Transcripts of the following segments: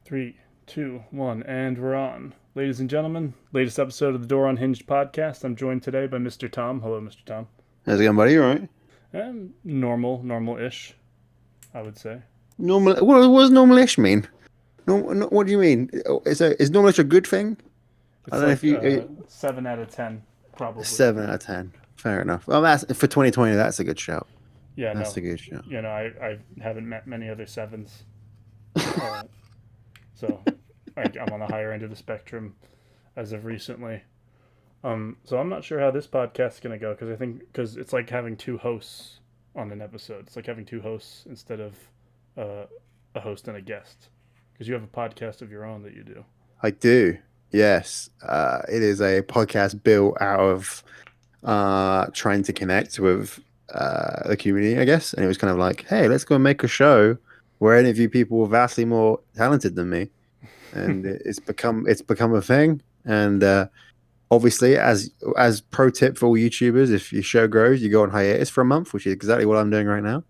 Three, two, one, and we're on. Ladies and gentlemen, latest episode of the Unhinged podcast. I'm joined today by Mr. Tom. Hello, Mr. Tom. How's it going, buddy? You all right? And normal-ish, I would say. Normal. What does normalish mean? What do you mean? Is normalish a good thing? I It's don't know if like you 7 out of 10, probably. 7 out of 10. Fair enough. Well, that's for 2020. That's a good shout. Yeah, That's no. a good shout. I haven't met many other 7s, uh, so I'm on the higher end of the spectrum as of recently. So I'm not sure how this podcast is gonna go because it's like having two hosts on an episode. It's like having two hosts instead of uh, a host and a guest because you have a podcast of your own that you do. I do. Yes. It is a podcast built out of trying to connect with the community, I guess. And it was kind of like, hey, let's go and make a show where any of you people are vastly more talented than me, and it's become a thing. And obviously, as pro tip for all YouTubers, if your show grows, you go on hiatus for a month, which is exactly what I'm doing right now.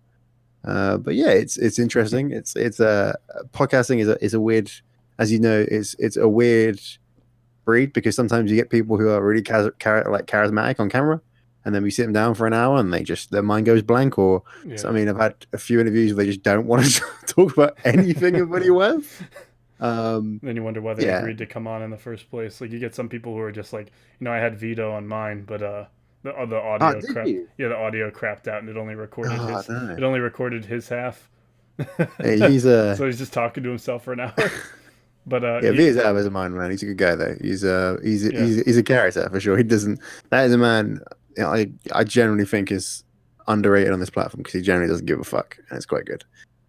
But yeah, it's interesting. It's podcasting is a weird, as you know, it's a weird breed because sometimes you get people who are really charismatic on camera, and then we sit them down for an hour and their mind goes blank. Or so, Yeah. I mean, I've had a few interviews where they just don't want to talk about anything of any worth. Then you wonder why they Yeah. agreed to come on in the first place. Like you get some people who are just like, I had Vito on mine, but the Oh, audio did crap. you? Yeah, the audio crapped out and Oh no. it only recorded his half. Hey, he's a So he's just talking to himself for an hour. But Yeah, Via's out of his mind, man. He's a good guy, though. yeah, He's a character for sure. He doesn't. That is a man. I generally think is underrated on this platform because he generally doesn't give a fuck, and it's quite good.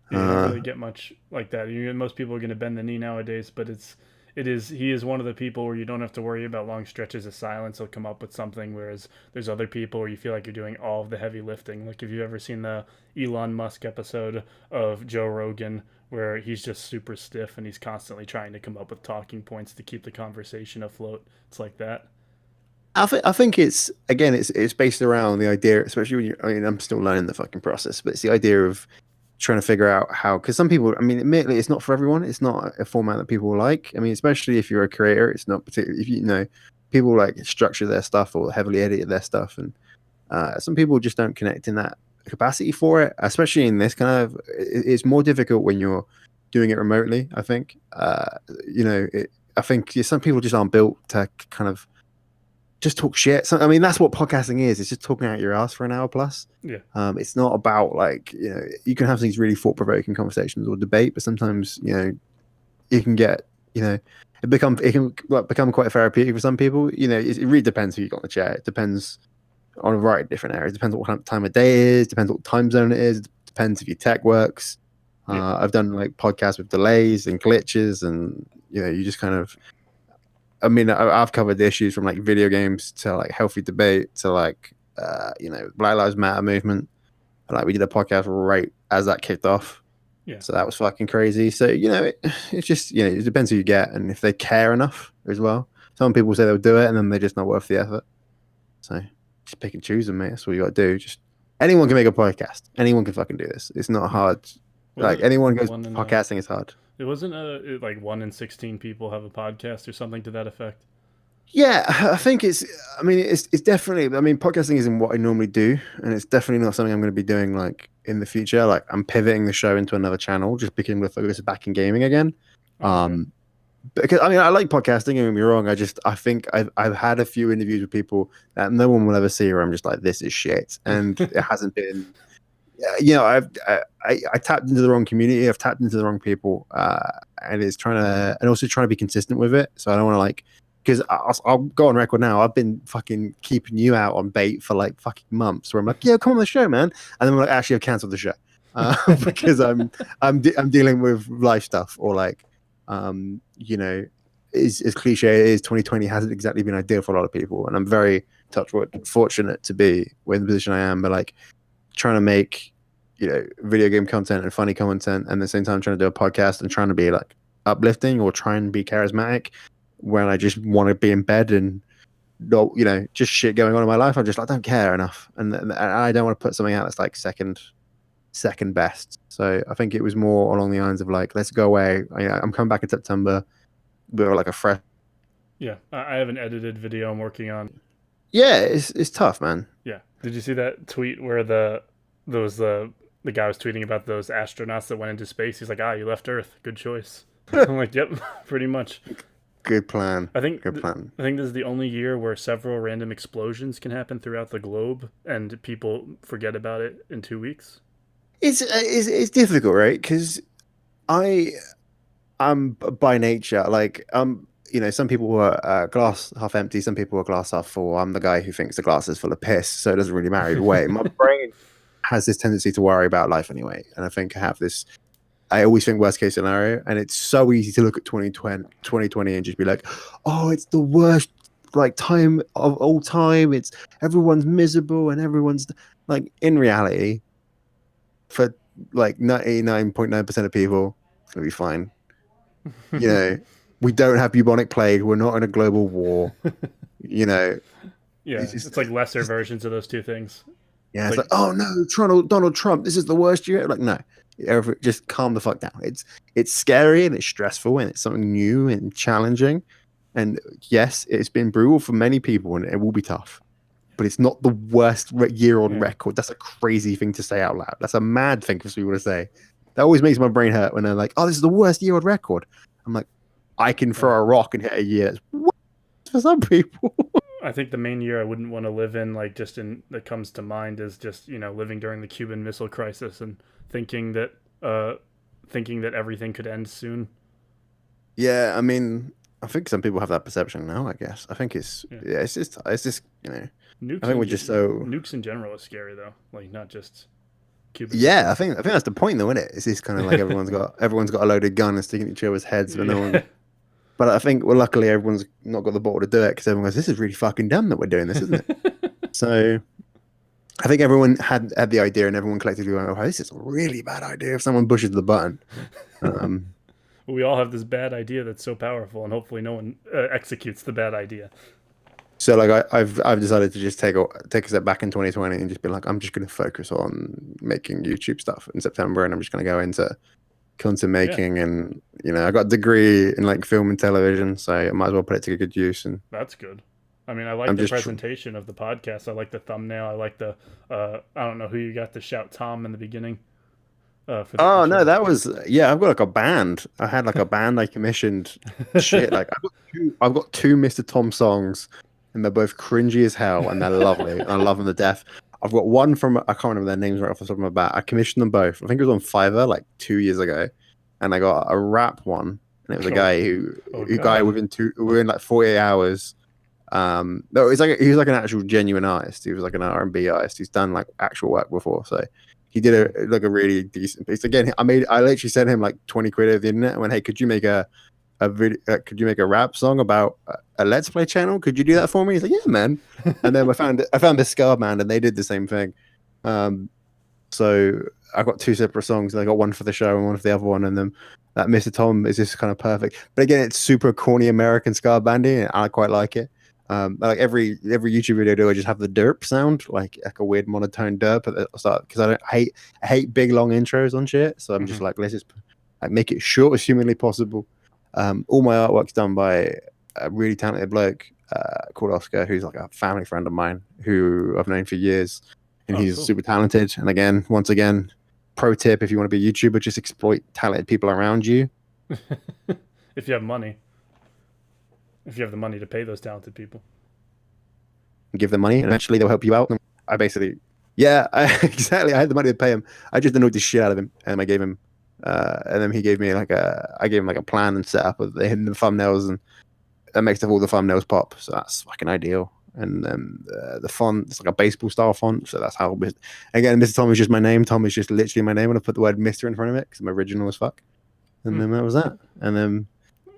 yeah, you don't Uh, really get much like that. Most people are going to bend the knee nowadays, but he is one of the people where you don't have to worry about long stretches of silence. He'll come up with something, whereas there's other people where you feel like you're doing all of the heavy lifting. Like, have you ever seen the Elon Musk episode of Joe Rogan where he's just super stiff and he's constantly trying to come up with talking points to keep the conversation afloat? It's like that. I think it's again it's based around the idea, especially when I mean, I'm still learning the fucking process, but it's the idea of trying to figure out how, because some people, I mean, admittedly, it's not for everyone. It's not a format that people like. I mean, especially if you're a creator, it's not particularly, if you know, people like structure their stuff or heavily edit their stuff. And some people just don't connect in that capacity for it, especially in this kind of, it's more difficult when you're doing it remotely, I think. I think some people just aren't built to kind of just talk shit. So, I mean, that's what podcasting is. It's just talking out your ass for an hour plus. Yeah. It's not about like, you can have these really thought provoking conversations or debate, but sometimes, you can get, it can like become quite therapeutic for some people. It really depends who you got on the chair. It depends on a variety of different areas. It depends what kind of time of day it is. Depends what time zone it is. It depends if your tech works. Yeah. I've done like podcasts with delays and glitches, and you just kind of, I mean, I've covered the issues from like video games to like healthy debate to like, Black Lives Matter movement. Like we did a podcast right as that kicked off. Yeah. So that was fucking crazy. So, it's just, it depends who you get and if they care enough as well. Some people say they'll do it and then they're just not worth the effort. So just pick and choose them, mate. That's what you got to do. Just anyone can make a podcast. Anyone can fucking do this. It's not hard. Like anyone goes podcasting is hard. It wasn't like 1 in 16 people have a podcast or something to that effect. Yeah, I think I mean, it's definitely, I mean, podcasting isn't what I normally do, and it's definitely not something I'm going to be doing like in the future. Like, I'm pivoting the show into another channel just because I'm going to focus back in gaming again. Okay. Because I mean, I like podcasting, don't get me wrong. I think I've had a few interviews with people that no one will ever see where I'm just like, this is shit, and it hasn't been. I tapped into the wrong community. I've tapped into the wrong people, and it's also trying to be consistent with it. So I don't want to like. Because I'll go on record now. I've been fucking keeping you out on bait for like fucking months. Where I'm like, yeah, come on the show, man, and then I'm like, actually, I've cancelled the show because I'm dealing with life stuff or like, as cliche it is, 2020 hasn't exactly been ideal for a lot of people, and I'm very fortunate to be in the position I am. But like, trying to make video game content and funny content, and at the same time trying to do a podcast and trying to be like uplifting or try and be charismatic when I just want to be in bed and not, just shit going on in my life. I'm just like, I don't care enough, and I don't want to put something out that's like second second best. So I think it was more along the lines of like, let's go away. I'm coming back in September with like a fresh. Yeah, I have an edited video I'm working on. Yeah, it's tough, man. Yeah, did you see that tweet where those the guy was tweeting about those astronauts that went into space? He's like, ah, you left Earth. Good choice. I'm like, yep, pretty much. Good plan. I think Good plan. I think this is the only year where several random explosions can happen throughout the globe, and people forget about it in 2 weeks. It's difficult, right? Because I am by nature like some people were glass half empty, some people were glass half full. I'm the guy who thinks the glass is full of piss, so it doesn't really matter either way. My brain has this tendency to worry about life anyway, and I think I have this. I always think worst case scenario, and it's so easy to look at 2020 and just be like, oh, it's the worst like time of all time. It's everyone's miserable and everyone's like in reality for like 99.9% of people, it's gonna be fine. You know, we don't have bubonic plague. We're not in a global war. You know, Yeah, it's just, it's like lesser just versions of those two things. yeah. It's It's like like, oh no, Donald Trump. This is the worst year. Like, no, just calm the fuck down. It's scary and it's stressful and it's something new and challenging. And yes, it's been brutal for many people and it will be tough. But it's not the worst year on yeah, record. That's a crazy thing to say out loud. That's a mad thing for people to say. That always makes my brain hurt when they're like, "Oh, this is the worst year on record." I'm like, I can yeah. throw a rock and hit a year. That's worse for some people. I think the main year I wouldn't want to live in, like just in that comes to mind, is just living during the Cuban Missile Crisis and thinking that uh thinking that everything could end soon. Yeah, I mean, I think some people have that perception now. I guess I think Yeah, it's just I nukes think we're just so nukes in general is scary though, like not just Cuban yeah. missiles. I think that's the point, though, isn't it? It's this kind of like everyone's got a loaded gun and sticking each other's heads, but no one. Yeah. But I think, well, luckily everyone's not got the bottle to do it because everyone goes, "This is really fucking dumb that we're doing this, isn't it?" So I think everyone had the idea, and everyone collectively went, "Oh, this is a really bad idea." If someone pushes the button, um, We all have this bad idea that's so powerful, and hopefully no one executes the bad idea. so like I've decided to just take a step back in 2020 and just be like, I'm just going to focus on making YouTube stuff in September, and I'm just going to go into content Yeah, making, and I got a degree in like film and television, so I might as well put it to good use. And that's good. I mean, I like I'm the just presentation of the podcast. I like the thumbnail. I like the. I don't know who you got to shout Tom in the beginning. For the oh no, intro. that was yeah. I've got like a band. I had like a band I commissioned. Shit, like I've got two Mr.Tom songs, and they're both cringy as hell, and they're lovely. And I love them to death. I've got one from I can't remember their names right off the top of my bat. I commissioned them both. I think it was on Fiverr like 2 years ago, and I got a rap one, and it was a oh, guy who oh who guy God. within like 48 hours. No, it's like he was like an actual genuine artist. He was like an R&B artist. He's done like actual work before, so he did Mm. a really decent piece. Again, I literally sent him like 20 quid over the internet and went, hey, could you make a video, could you make a rap song about a Let's Play channel? Could you do that for me? He's like, yeah, man. And then I found this Scar band and they did the same thing. So I got two separate songs. And I got one for the show and one for the other one, and then that Mr. Tom is just kind of perfect. But again, it's super corny American Scar bandy, and I quite like it. Like every YouTube video I do, I just have the derp sound, like a weird monotone derp at the start, because I hate big long intros on shit. So I'm just Hmm. like, let's just like, make it short as humanly possible. All my artwork's done by a really talented bloke called Oscar, who's like a family friend of mine who I've known for years, and Oh, he's cool. super talented. And again, once again, pro tip: if you want to be a YouTuber, just exploit talented people around you. If you have money, if you have the money to pay those talented people. Give them money, and eventually they'll help you out. And I basically, yeah, exactly. I had the money to pay him. I just annoyed the shit out of him, and I gave him, and then he gave me I gave him like a plan and setup of the hidden thumbnails, and that makes all the thumbnails pop. So that's fucking ideal. And then the font, it's like a baseball style font. So that's how. Again, Mr. Tom is just my name. Tom is just literally my name, and I put the word Mister in front of it because I'm original as fuck. And Hmm. then that was that. And then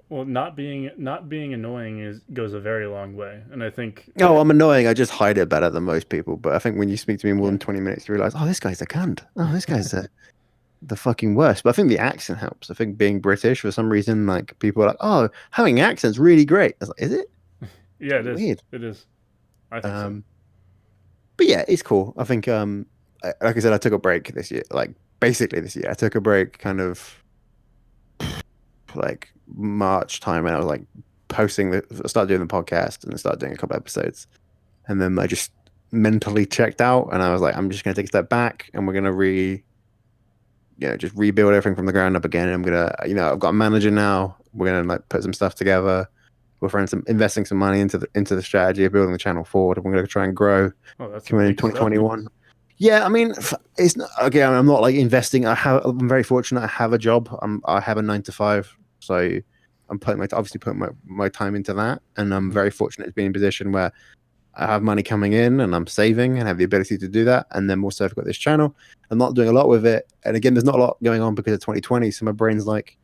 Well, not being annoying is goes a very long way, and I think oh, I'm annoying. I just hide it better than most people. But I think when you speak to me more yeah. than 20 minutes, you realize, oh, this guy's a cunt. Oh, this guy's the fucking worst. But I think the accent helps. I think being British for some reason, like people are like, oh, having accent's really great. I was like, is it? Yeah, it is. Weird. It is. I think so. Um, but yeah, it's cool. I think like I said, I took a break this year, like basically this year. I took a break, kind of like March time, and I was like posting I started doing the podcast and I started doing a couple episodes, and then I just mentally checked out, and I was like, I'm just gonna take a step back, and we're gonna just rebuild everything from the ground up again. I'm gonna, I've got a manager now. We're gonna like put some stuff together. We're friends, investing some money into the strategy of building the channel forward, and we're gonna try and grow Oh, that's some coming in big stuff. 2021. Yeah, I mean, it's not, again. I'm not like investing. I'm very fortunate. I have a job. I have a 9 to 5, so I'm obviously putting my time into that, and I'm Mhm. very fortunate to be in a position where I have money coming in and I'm saving and have the ability to do that. And then also I've got this channel. I'm not doing a lot with it. And again, there's not a lot going on because of 2020. So my brain's like,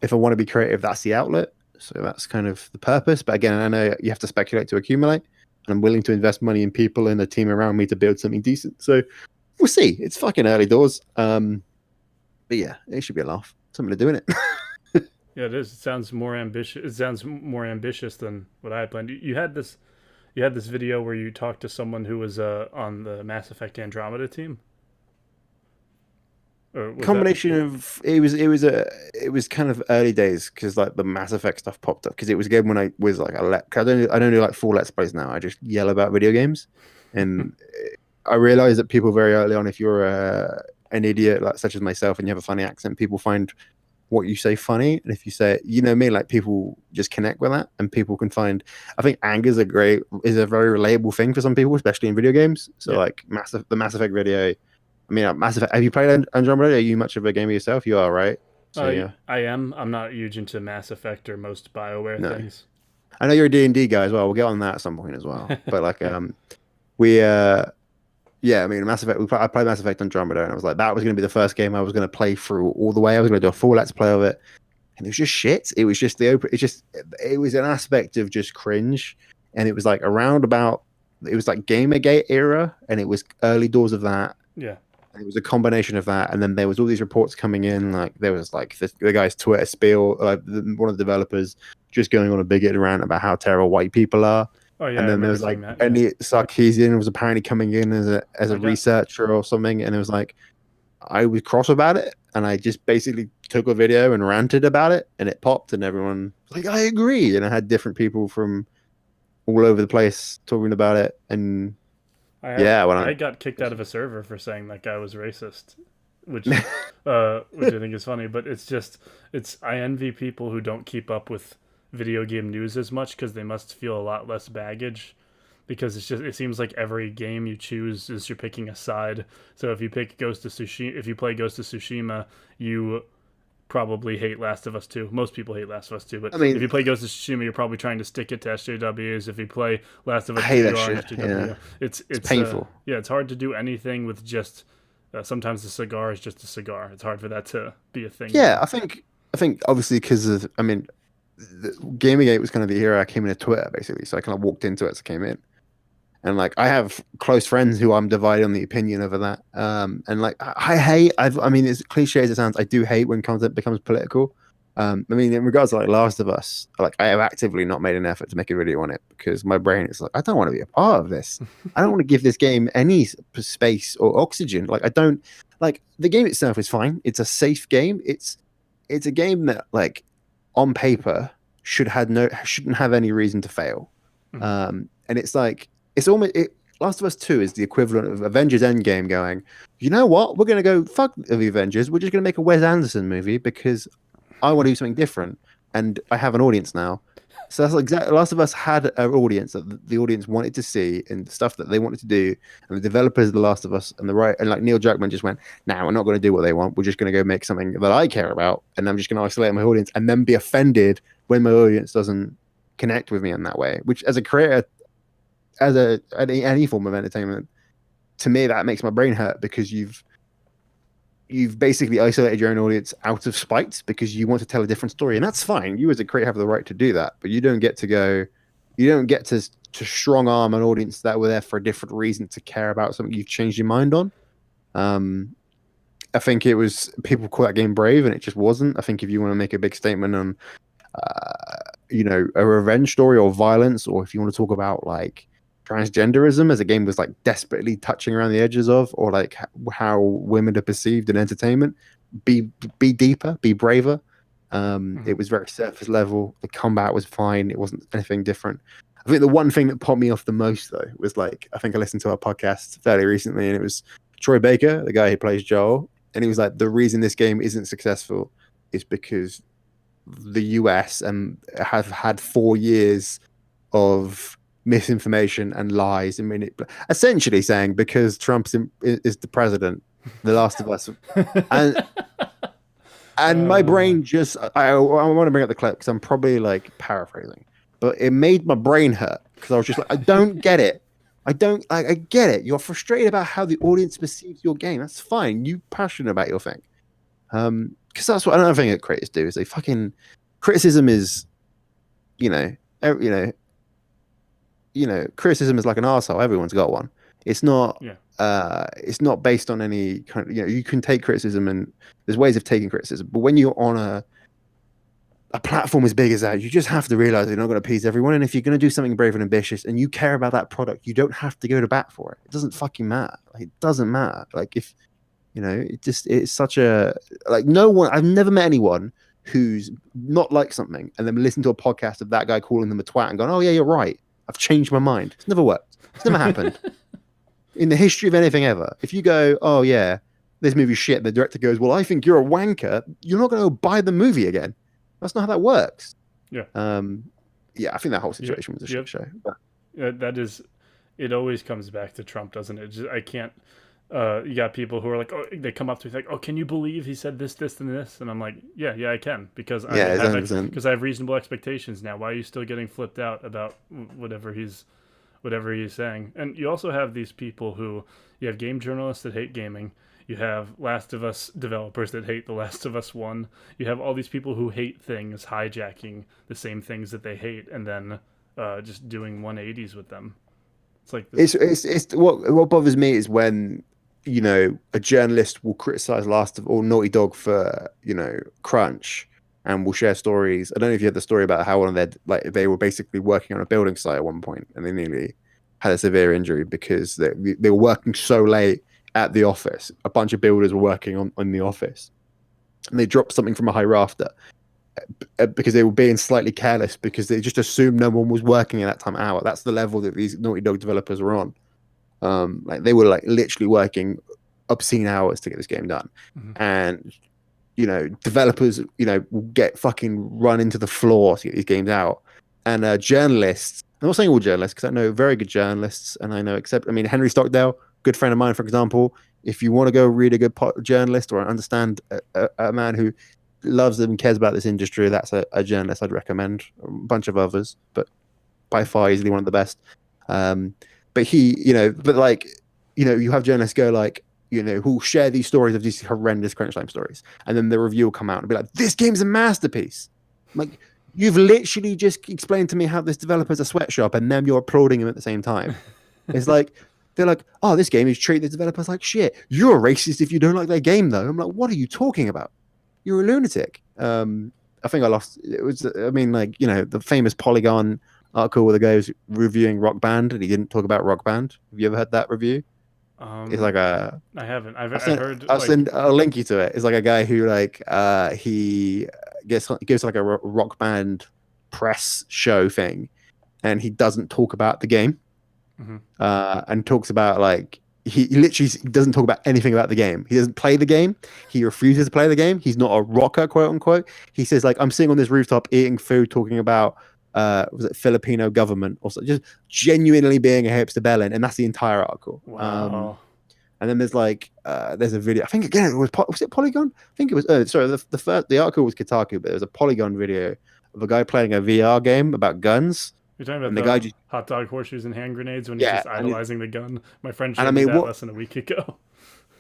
if I want to be creative, that's the outlet. So that's kind of the purpose. But again, I know you have to speculate to accumulate. And I'm willing to invest money in people and a team around me to build something decent. So we'll see. It's fucking early doors. But yeah, it should be a laugh. Something to do in it. Yeah, it is. It sounds more ambitious. It sounds more ambitious than what I had planned. You had this video where you talked to someone who was on the Mass Effect Andromeda team, or was that? Combination of it was kind of early days because like the Mass Effect stuff popped up because it was again when I was like I don't do like full let's plays now. I just yell about video games, and I realized that people very early on, if you're an idiot like such as myself and you have a funny accent, people find what you say funny, and if you say it, me, like people just connect with that, and people can find. I think anger is a very relatable thing for some people, especially in video games. So Yeah, like the Mass Effect video. I mean, Mass Effect. Have you played Andromeda? Are you much of a gamer yourself? You are, right? So yeah, I am. I'm not huge into Mass Effect or most Bioware no. things. I know you're a D&D guy as well. We'll get on that at some point as well. But like, we yeah, I mean, Mass Effect. I played Mass Effect Andromeda, and I was like, that was going to be the first game I was going to play through all the way. I was going to do a full let's play of it, and it was just shit. It was just the open. It was an aspect of just cringe, and it was like around about. It was like Gamergate era, and it was early doors of that. Yeah. And it was a combination of that, and then there was all these reports coming in. Like there was like the guy's Twitter spiel, like one of the developers just going on a bigoted rant about how terrible white people are. Oh yeah, And I then there remember was seeing like that. Yeah. Benny Sarkeesian was apparently coming in as a I got. researcher or something, and it was like I was cross about it, and I just basically took a video and ranted about it, and it popped, and everyone was like, "I agree," and I had different people from all over the place talking about it, and yeah, when I got kicked out of a server for saying that guy was racist, which I which I think is funny. But it's just I envy people who don't keep up with video game news as much because they must feel a lot less baggage. Because it seems like every game you choose is you're picking a side. So if you pick Ghost of Tsushima, if you play Ghost of Tsushima, you probably hate Last of Us 2. Most people hate Last of Us 2, but if mean, you play Ghost of Tsushima, you're probably trying to stick it to SJWs. If you play Last of I Us 2, hate that you're on shit. Yeah, SJW. It's it's it's painful. yeah, it's hard to do anything with just sometimes a cigar is just a cigar. It's hard for that to be a thing Yeah, now. I think obviously because of I mean, Gamergate was kind of the era I came into Twitter basically, so I kind of walked into it as I came in. And like I have close friends who I'm divided on the opinion over that. And like I hate. I mean, as cliche as it sounds, I do hate when content becomes political. I mean, in regards to like Last of Us, like I have actively not made an effort to make a video on it because my brain is like, I don't want to be a part of this. I don't want to give this game any space or oxygen. Like I don't like the game itself is fine. It's a safe game. It's a game that like on paper shouldn't have any reason to fail. Mhm. And it's like it's almost Last of Us 2 is the equivalent of Avengers Endgame going, you know what? We're gonna go fuck the Avengers. We're just gonna make a Wes Anderson movie because I want to do something different and I have an audience now. So that's exactly Last of Us had an audience that the audience wanted to see and the stuff that they wanted to do. And the developers of The Last of Us and like Neil Druckmann just went, nah, we're not going to do what they want. We're just going to go make something that I care about, and I'm just going to isolate my audience and then be offended when my audience doesn't connect with me in that way. Which, as a creator, any form of entertainment, to me that makes my brain hurt because you've basically isolated your own audience out of spite because you want to tell a different story, and that's fine. You as a creator have the right to do that, but you don't get to strong arm an audience that were there for a different reason to care about something you've changed your mind on. Um, I think it was people call that game brave, and it just wasn't. I think if you want to make a big statement on, a revenge story or violence, or if you want to talk about like transgenderism as a game was like desperately touching around the edges of, or like how women are perceived in entertainment. Be deeper, be braver. Mm-hmm. It was very surface level. The combat was fine. It wasn't anything different. I think the one thing that popped me off the most though was like I think I listened to our podcast fairly recently, and it was Troy Baker, the guy who plays Joel, and he was like, the reason this game isn't successful is because the US and have had 4 years of misinformation and lies and essentially saying because is the president, The Last of Us, and my brain just I want to bring up the clip because I'm probably like paraphrasing, but it made my brain hurt because I was just like, I don't get it. I don't like. I get it. You're frustrated about how the audience perceives your game. That's fine. You passionate about your thing. Because that's what I don't think that creators do. Is they fucking criticism is, you know, criticism is like an arsehole. Everyone's got one. It's not. Yeah. It's not based on any kind of. You can take criticism, and there's ways of taking criticism. But when you're on a platform as big as that, you just have to realize you're not going to please everyone. And if you're going to do something brave and ambitious, and you care about that product, you don't have to go to bat for it. It doesn't fucking matter. Like, it doesn't matter. Like if it's such a like no one. I've never met anyone who's not like something and then listen to a podcast of that guy calling them a twat and gone, "Oh yeah, you're right. I've changed my mind." It's never worked. It's never happened in the history of anything ever. If you go, "Oh yeah, this movie's shit," and the director goes, "Well, I think you're a wanker," you're not going to buy the movie again. That's not how that works. Yeah. Yeah, I think that whole situation was a shit show. But... that is, it always comes back to Trump, doesn't it? I can't. You got people who are like, oh, they come up to me like, oh, can you believe he said this, this, and this? And I'm like, yeah, I can because I have reasonable expectations now. Why are you still getting flipped out about whatever he's saying? And you also have these people who you have game journalists that hate gaming. You have Last of Us developers that hate The Last of Us 1. You have all these people who hate things, hijacking the same things that they hate, and then just doing 180s with them. It's like this. It's what bothers me is when a journalist will criticize Naughty Dog for crunch and will share stories. I don't know if you had the story about how one of their they were basically working on a building site at one point and they nearly had a severe injury because they were working so late at the office. A bunch of builders were working on the office and they dropped something from a high rafter because they were being slightly careless because they just assumed no one was working at that time hour. That's the level that these Naughty Dog developers were on. Like they were like literally working obscene hours to get this game done. Mm-hmm. And developers will get fucking run into the floor to get these games out. And journalists, I'm not saying all journalists because I know very good journalists, and I know Henry Stockdale, good friend of mine, for example. If you want to go read a good journalist or understand a man who loves them and cares about this industry, that's a journalist I'd recommend. A bunch of others, but by far easily one of the best. But he, you have journalists go like, who'll share these stories of these horrendous crunch time stories, and then the review will come out and be like, "This game's a masterpiece." Like, you've literally just explained to me how this developer's a sweatshop, and then you're applauding him at the same time. It's like they're like, "Oh, this game is treating the developers like shit. You're a racist if you don't like their game, though." I'm like, "What are you talking about? You're a lunatic." I think I lost. It was, the famous Polygon article where the guy was reviewing Rock Band and he didn't talk about Rock Band. Have you ever heard that review? It's like I haven't. I'll link you to it. It's like a guy who he gives like a Rock Band press show thing, and he doesn't talk about the game, mm-hmm. And talks about he literally doesn't talk about anything about the game. He doesn't play the game. He refuses to play the game. He's not a rocker, quote unquote. He says I'm sitting on this rooftop eating food, talking about was it Filipino government or so, just genuinely being a hipster bellend, and that's the entire article. Wow. And then there's there's a video. I think again was it Polygon? I think it was. The article was Kotaku, but there was a Polygon video of a guy playing a VR game about guns. You're talking about the guy hot dog horseshoes and hand grenades when he's just idolizing the gun. My friend showed me that lesson a week ago.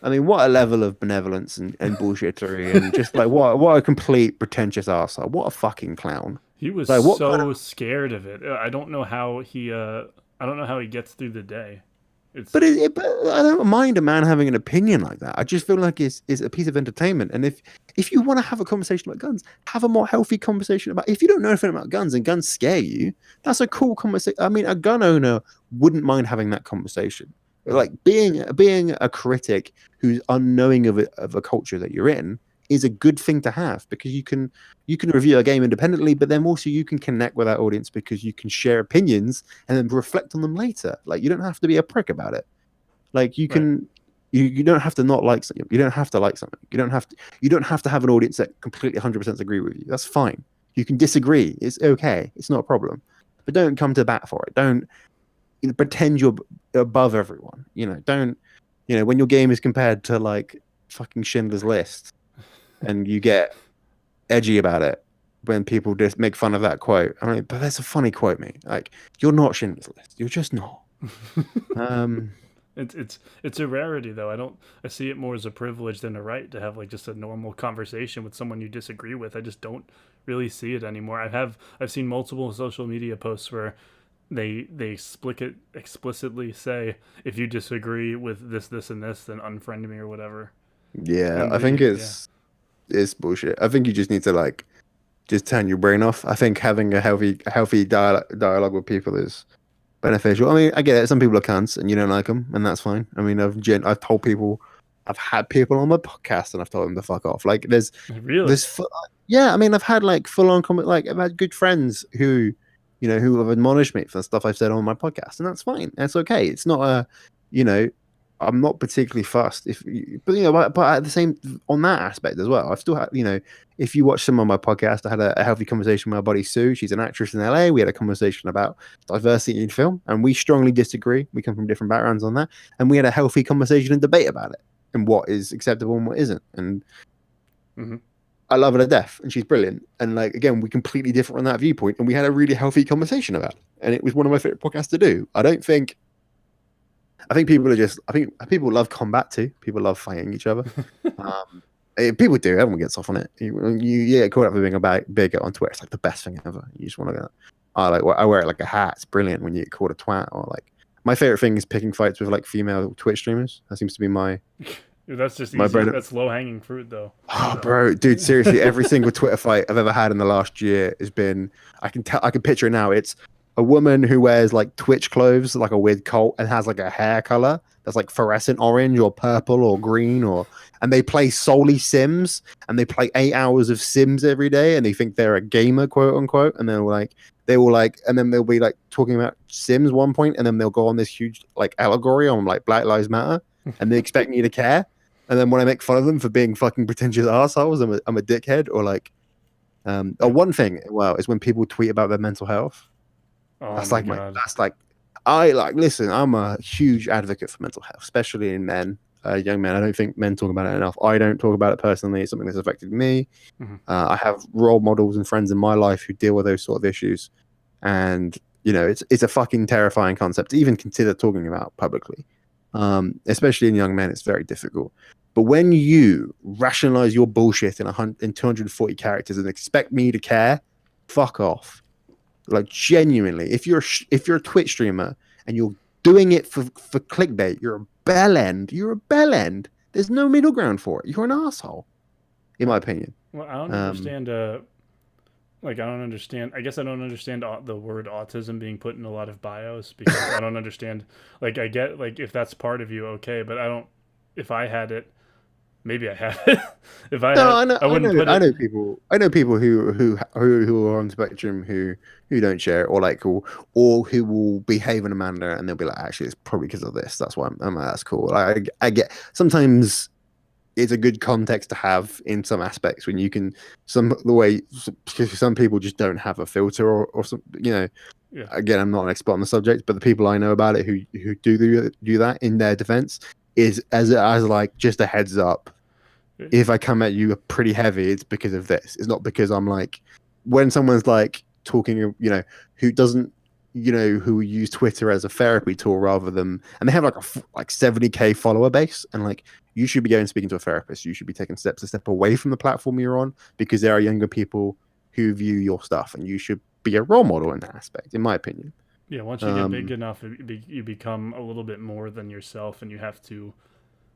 I mean, what a level of benevolence and bullshittery, and just what a complete pretentious arsehole. What a fucking clown. He was so scared of it. I don't know how he gets through the day. It's But I don't mind a man having an opinion like that. I just feel like it's a piece of entertainment. And if you want to have a conversation about guns, have a more healthy conversation about. If you don't know anything about guns and guns scare you, that's a cool conversation. I mean, a gun owner wouldn't mind having that conversation. Mhm. Like being a critic who's unknowing of a culture that you're in is a good thing to have because you can review a game independently, but then also you can connect with that audience because you can share opinions and then reflect on them later. Like you don't have to be a prick about it. Like you right. can you don't have to not like something. You don't have to like something. You don't have to have an audience that completely 100% agree with you. That's fine. You can disagree. It's okay. It's not a problem. But don't come to bat for it. Don't pretend you're above everyone. Don't when your game is compared to like fucking Schindler's List and you get edgy about it when people just make fun of that quote. I mean, but that's a funny quote, mate. Like, you're not Schindler's List. You're just not. Um, It's a rarity though. I see it more as a privilege than a right to have like just a normal conversation with someone you disagree with. I just don't really see it anymore. I've seen multiple social media posts where they explicitly say if you disagree with this and this then unfriend me or whatever. yeah, And I think yeah. it's bullshit. I think you just need to like just turn your brain off. I think having a healthy dialogue with people is beneficial. I mean, I get it. Some people are cunts and you don't like them, and that's fine. I mean, I've told people, I've had people on my podcast and I've told them to fuck off. Like, Really? there's, yeah. I mean, I've had like full on comment. Like, I've had good friends who have admonished me for the stuff I've said on my podcast, and that's fine. That's okay. It's not you know, I'm not particularly fussed but but at the same on that aspect as well. I've still had, if you watch some of my podcast, I had a healthy conversation with my buddy Sue. She's an actress in LA. We had a conversation about diversity in film, and we strongly disagree. We come from different backgrounds on that, and we had a healthy conversation and debate about it and what is acceptable and what isn't. And Hmm. I love her to death, and she's brilliant. And like again, we completely different on that viewpoint, and we had a really healthy conversation about it. And it was one of my favorite podcasts to do. I think people are just. I think people love combat too. People love fighting each other. People do. Everyone gets off on it. You get caught up with being a bigot on Twitter. It's like the best thing ever. You just want to go. I wear it like a hat. It's brilliant when you get called a twat or like. My favorite thing is picking fights with like female Twitch streamers. That seems to be That's just my easy. bread. That's low hanging fruit though. Oh, bro, dude, seriously, every single Twitter fight I've ever had in the last year has been. I can picture it now. It's a woman who wears like Twitch clothes, like a weird cult, and has like a hair color that's like fluorescent orange or purple or green, and they play solely Sims, and they play 8 hours of Sims every day, and they think they're a gamer, quote unquote, and and then they'll be like talking about Sims one point, and then they'll go on this huge like allegory on like Black Lives Matter, and they expect me to care. And then when I make fun of them for being fucking pretentious assholes, I'm a dickhead. Or like, Yeah. one thing, well, is when people tweet about their mental health. Oh That's my like god. I like, listen, I'm a huge advocate for mental health, especially in men, young men. I don't think men talk about it enough. I don't talk about it personally. It's something that's affected me. Hmm. I have role models and friends in my life who deal with those sort of issues. And, it's a fucking terrifying concept to even consider talking about publicly. Especially in young men, it's very difficult. But when you rationalize your bullshit in 240 characters and expect me to care, fuck off. Like genuinely, if you're a Twitch streamer and you're doing it for clickbait, you're a bell end. You're a bell end. There's no middle ground for it. You're an asshole, in my opinion. Well, I don't Um, understand. Like I don't understand. I guess I don't understand the word autism being put in a lot of bios because I don't understand. Like I get like if that's part of you, okay, but I don't. If I had it, maybe I have it. If I no, had, I I wouldn't know, put it. I know people who are on the spectrum who don't share it, or like, or who will behave in a manner, and they'll be like, actually, it's probably because of this. That's why I'm like, that's cool. I get sometimes it's a good context to have in some aspects when you can because some people just don't have a filter or some Yeah. again, I'm not an expert on the subject, but the people I know about it who do that in their defense is as like just a heads up. Yeah. If I come at you pretty heavy, it's because of this. It's not because I'm like when someone's like talking, who doesn't, who use Twitter as a therapy tool rather than, and they have like like 70K follower base, and like you should be going speaking to a therapist. You should be taking steps to step away from the platform you're on because there are younger people who view your stuff, and you should be a role model in that aspect, in my opinion. Yeah, once you get big Um, enough, you become a little bit more than yourself, and you have to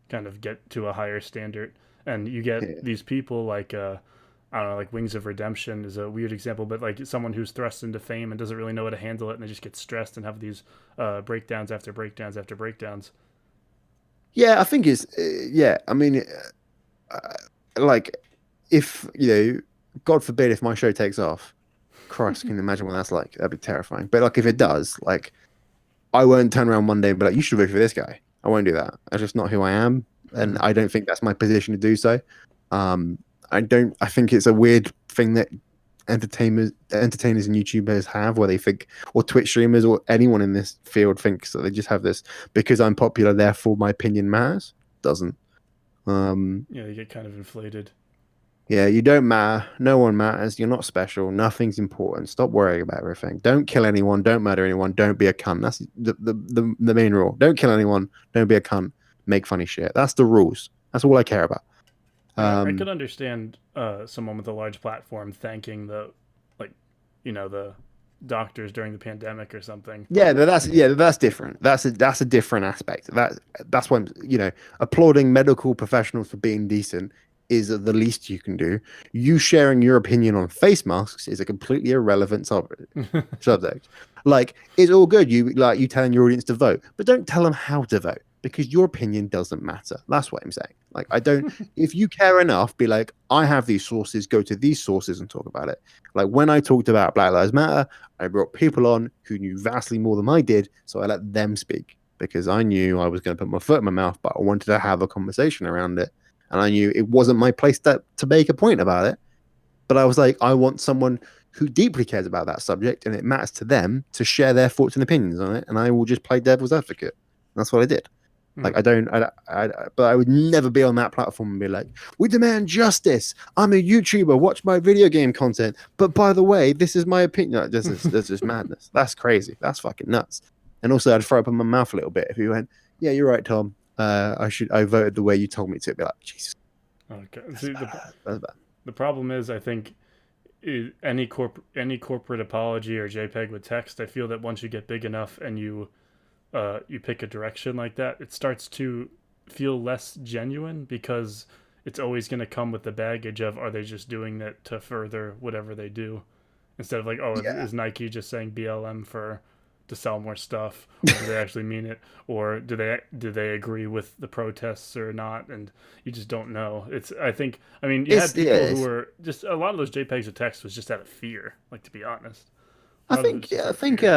kind of get to a higher standard. And you get yeah. these people like I don't know, like Wings of Redemption is a weird example, but like someone who's thrust into fame and doesn't really know how to handle it, and they just get stressed and have these breakdowns after breakdowns after breakdowns. Yeah, I think it's yeah. I mean, uh, like if God forbid, if my show takes off, Christ, can you imagine what that's like? That'd be terrifying. But like, if it does, like, I won't turn around one day and be like, "You should vote for this guy." I won't do that. That's just not who I am, and Mm-hmm. I don't think that's my position to do so. Um, I don't. I think it's a weird thing that entertainers and YouTubers have, where they think, or Twitch streamers, or anyone in this field thinks that they just have this because I'm popular, therefore my opinion matters. Doesn't. Um, Yeah, they get kind of inflated. yeah, you don't matter. No one matters. You're not special. Nothing's important. Stop worrying about everything. Don't kill anyone. Don't murder anyone. Don't be a cunt. That's the main rule. Don't kill anyone. Don't be a cunt. Make funny shit. That's the rules. That's all I care about. Yeah, I could Um, understand someone with a large platform thanking the, like, the doctors during the pandemic or something. yeah, that's different. That's a different aspect. That's when applauding medical professionals for being decent is the least you can do. You sharing your opinion on face masks is a completely irrelevant subject. Like, it's all good. You telling your audience to vote, but don't tell them how to vote because your opinion doesn't matter. That's what I'm saying. Like, I don't. If you care enough, be like, I have these sources. Go to these sources and talk about it. Like when I talked about Black Lives Matter, I brought people on who knew vastly more than I did, so I let them speak because I knew I was going to put my foot in my mouth, but I wanted to have a conversation around it, and I knew it wasn't my place to make a point about it. But I was like, I want someone who deeply cares about that subject and it matters to them to share their thoughts and opinions on it, and I will just play devil's advocate. That's what I did. Like I don't, but I would never be on that platform and be like, "We demand justice. I'm a YouTuber. Watch my video game content." But by the way, this is my opinion. Like, this is madness. That's crazy. That's fucking nuts. And also, I'd throw up in my mouth a little bit if you went, "Yeah, you're right, Tom. I voted the way you told me to." Be like, Jesus, Okay. that's See, bad. That's bad. the problem is, I think any corporate apology or JPEG with text, I feel that once you get big enough and you pick a direction like that, it starts to feel less genuine because it's always going to come with the baggage of, are they just doing that to further whatever they do, instead of like, oh, Yeah. is Nike just saying BLM for to sell more stuff, or do they actually mean it, or do they agree with the protests or not? And you just don't know. It's I think I mean you had It's yeah. people who were just, a lot of those JPEGs of text was just out of fear, like, to be honest. A I lot of it was think just yeah, I out of think fear.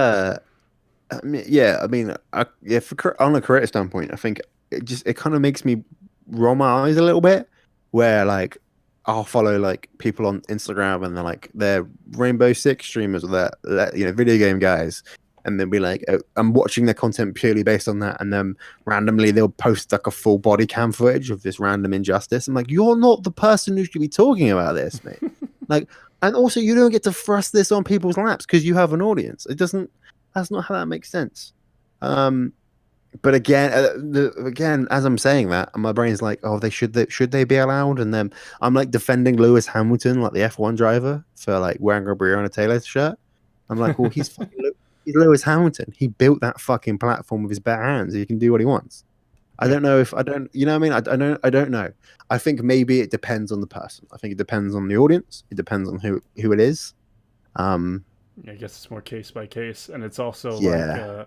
I mean, yeah, I mean, yeah, on a creative standpoint, I think it kind of makes me roll my eyes a little bit, where like I'll follow like people on Instagram and they're Rainbow Six streamers or they're video game guys, and they'll be like, I'm watching their content purely based on that, and then randomly they'll post like a full body cam footage of this random injustice. I'm like, you're not the person who should be talking about this, mate. Like, and also you don't get to thrust this on people's laps because you have an audience. It doesn't. That's not how that makes sense. Um, but again, again, as I'm saying that, my brain's like, oh, should they be allowed? And then I'm like defending Lewis Hamilton, like the F1 driver, for like wearing a Breonna Taylor shirt. I'm like, well, he's Lewis Hamilton. He built that fucking platform with his bare hands. He can do what he wants. I Yeah, don't know if I don't, you know what I mean? I don't know. I think maybe it depends on the person. I think it depends on the audience. It depends on who it is. Um, I guess it's more case by case, and yeah.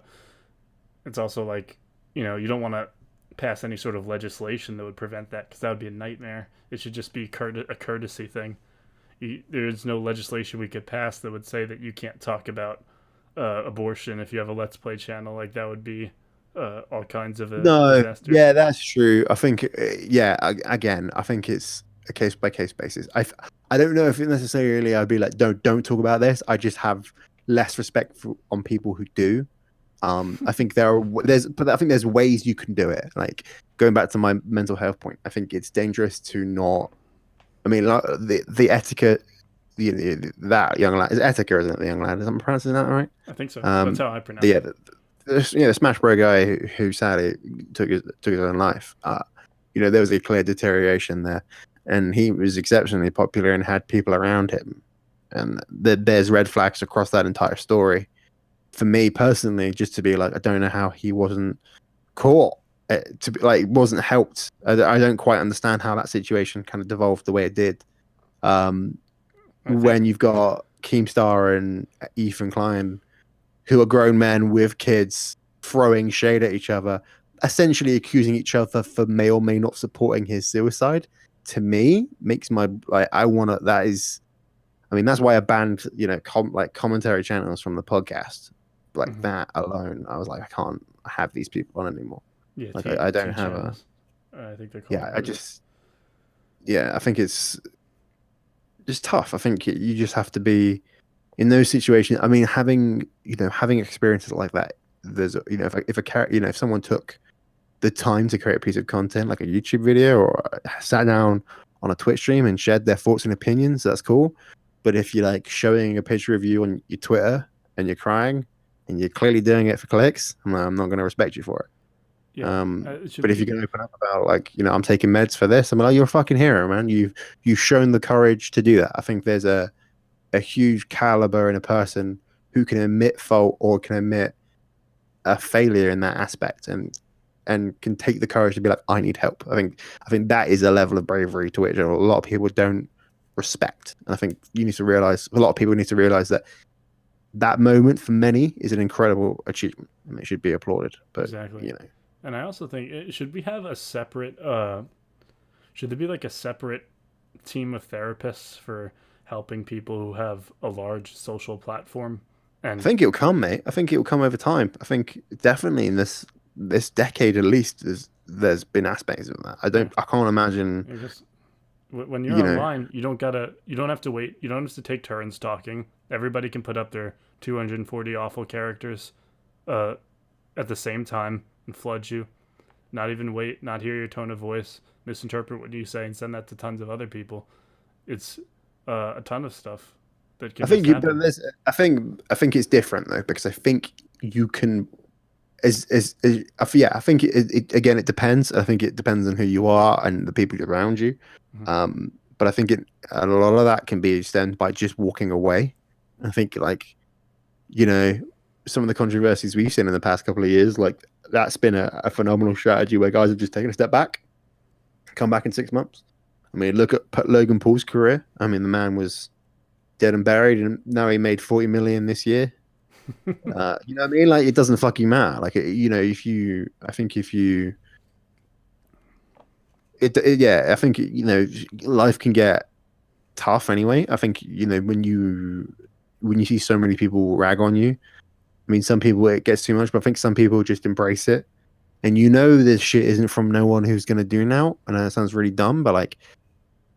it's also like, you don't want to pass any sort of legislation that would prevent that, because that would be a nightmare. It should just be a courtesy thing. There's no legislation we could pass that would say that you can't talk about abortion if you have a Let's Play channel. Like, that would be all kinds of a No, disaster. yeah, that's true. I think, yeah, again, I think it's a case by case basis. I don't know if it necessarily I'd be like, don't talk about this. I just have less respect on people who do. I think but I think there's ways you can do it. Like going back to my mental health point, I think it's dangerous to not. I mean, like, the etiquette, that young lad is Etika, isn't it? The young lad, is I'm pronouncing that right? I think so. That's Um, how I the, pronounce yeah, it. the Smash Bro guy who sadly took his own life. There was a clear deterioration there, and he was exceptionally popular and had people around him, and there's red flags across that entire story. for me personally, just to be like, I don't know how he wasn't caught, to be like, wasn't helped. I don't quite understand how that situation kind of devolved the way it did. Um, I think when you've got Keemstar and Ethan Klein, who are grown men with kids, throwing shade at each other, essentially accusing each other for may or may not supporting his suicide, to me makes my like I want to. That is, I mean, that's why I banned like commentary channels from the podcast. Like mhm. that alone, I was like, I can't have these people on anymore. Yeah, Like T I don't T have a channels. I think they're called yeah. I nowadays. just yeah. I think it's just tough. I think you just have to be in those situations. I mean, having experiences like that. There's if a character if someone took the time to create a piece of content like a YouTube video or sat down on a Twitch stream and shared their thoughts and opinions, that's cool. But if you're like showing a picture of you on your Twitter and you're crying and you're clearly doing it for clicks, I'm not going to respect you for it. Yeah, it should But if you be can open up about like, I'm taking meds for this, I'm like, you're a fucking hero, man. You've shown the courage to do that. I think there's a huge caliber in a person who can admit fault or can admit a failure in that aspect and can take the courage to be like, I need help. I think that is a level of bravery to which a lot of people don't respect. And I think a lot of people need to realize that that moment for many is an incredible achievement and it should be applauded. But exactly. you know, And I also think should we have a separate should there be like a separate team of therapists for helping people who have a large social platform I and think it'll come, mate. I think it'll come over time. I think definitely in this decade at least, there's been aspects of that. yeah, I can't imagine, because when you're you know, online, you don't have to wait, you don't have to take turns talking. Everybody can put up their 240 awful characters uh, at the same time and flood you. Not even wait, not hear your tone of voice, misinterpret what you say, and send that to tons of other people. It's a ton of stuff that I can just think but happen. I think it's different though because I think you can yeah, I think again it depends. I think it depends on who you are and the people around you. Mhm. But I think a lot of that can be stemmed by just walking away. I think like you know some of the controversies we've seen in the past couple of years, like that's been a phenomenal strategy where guys have just taken a step back, come back in 6 months. I mean, look at Logan Paul's career. I mean, the man was dead and buried, and now he made 40 million this year. You know what I mean? Like, it doesn't fucking matter. Like, I think if you, yeah, I think life can get tough anyway. I think when you see so many people rag on you. I mean, some people it gets too much, but I think some people just embrace it. And this shit isn't from no one who's gonna do now. I know that sounds really dumb, but like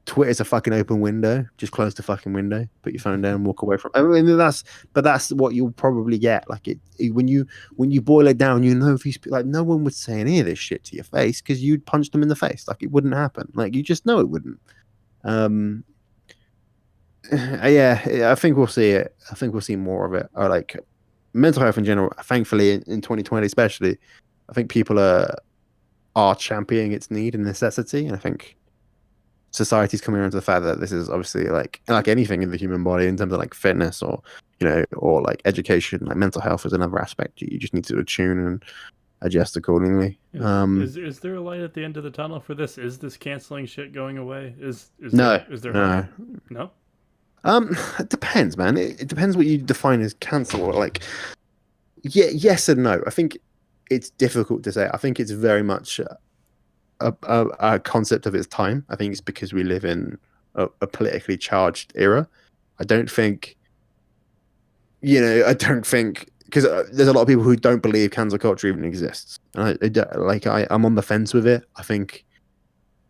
Twitter's a fucking open window. Just close the fucking window, put your phone down, and walk away from. I mean, that's what you'll probably get. Like when you boil it down, these like no one would say any of this shit to your face because you'd punch them in the face. Like it wouldn't happen. Like you just know it wouldn't. Um, yeah, I think we'll see it. I think we'll see more of it. Or like mental health in general. Thankfully, in 2020, especially, I think people are championing its need and necessity, and I think society's coming around to the fact that this is obviously like anything in the human body in terms of like fitness or or like education, like mental health is another aspect. You just need to attune and adjust accordingly. Is there a light at the end of the tunnel for this? Is this canceling shit going away? No, Is there hope? no. No. It depends, man. It depends what you define as cancel. Like, yeah, yes and no. I think it's difficult to say. I think it's very much a concept of its time. I think it's because we live in a politically charged era. I don't think, I don't think because there's a lot of people who don't believe cancel culture even exists. And I'm on the fence with it. I think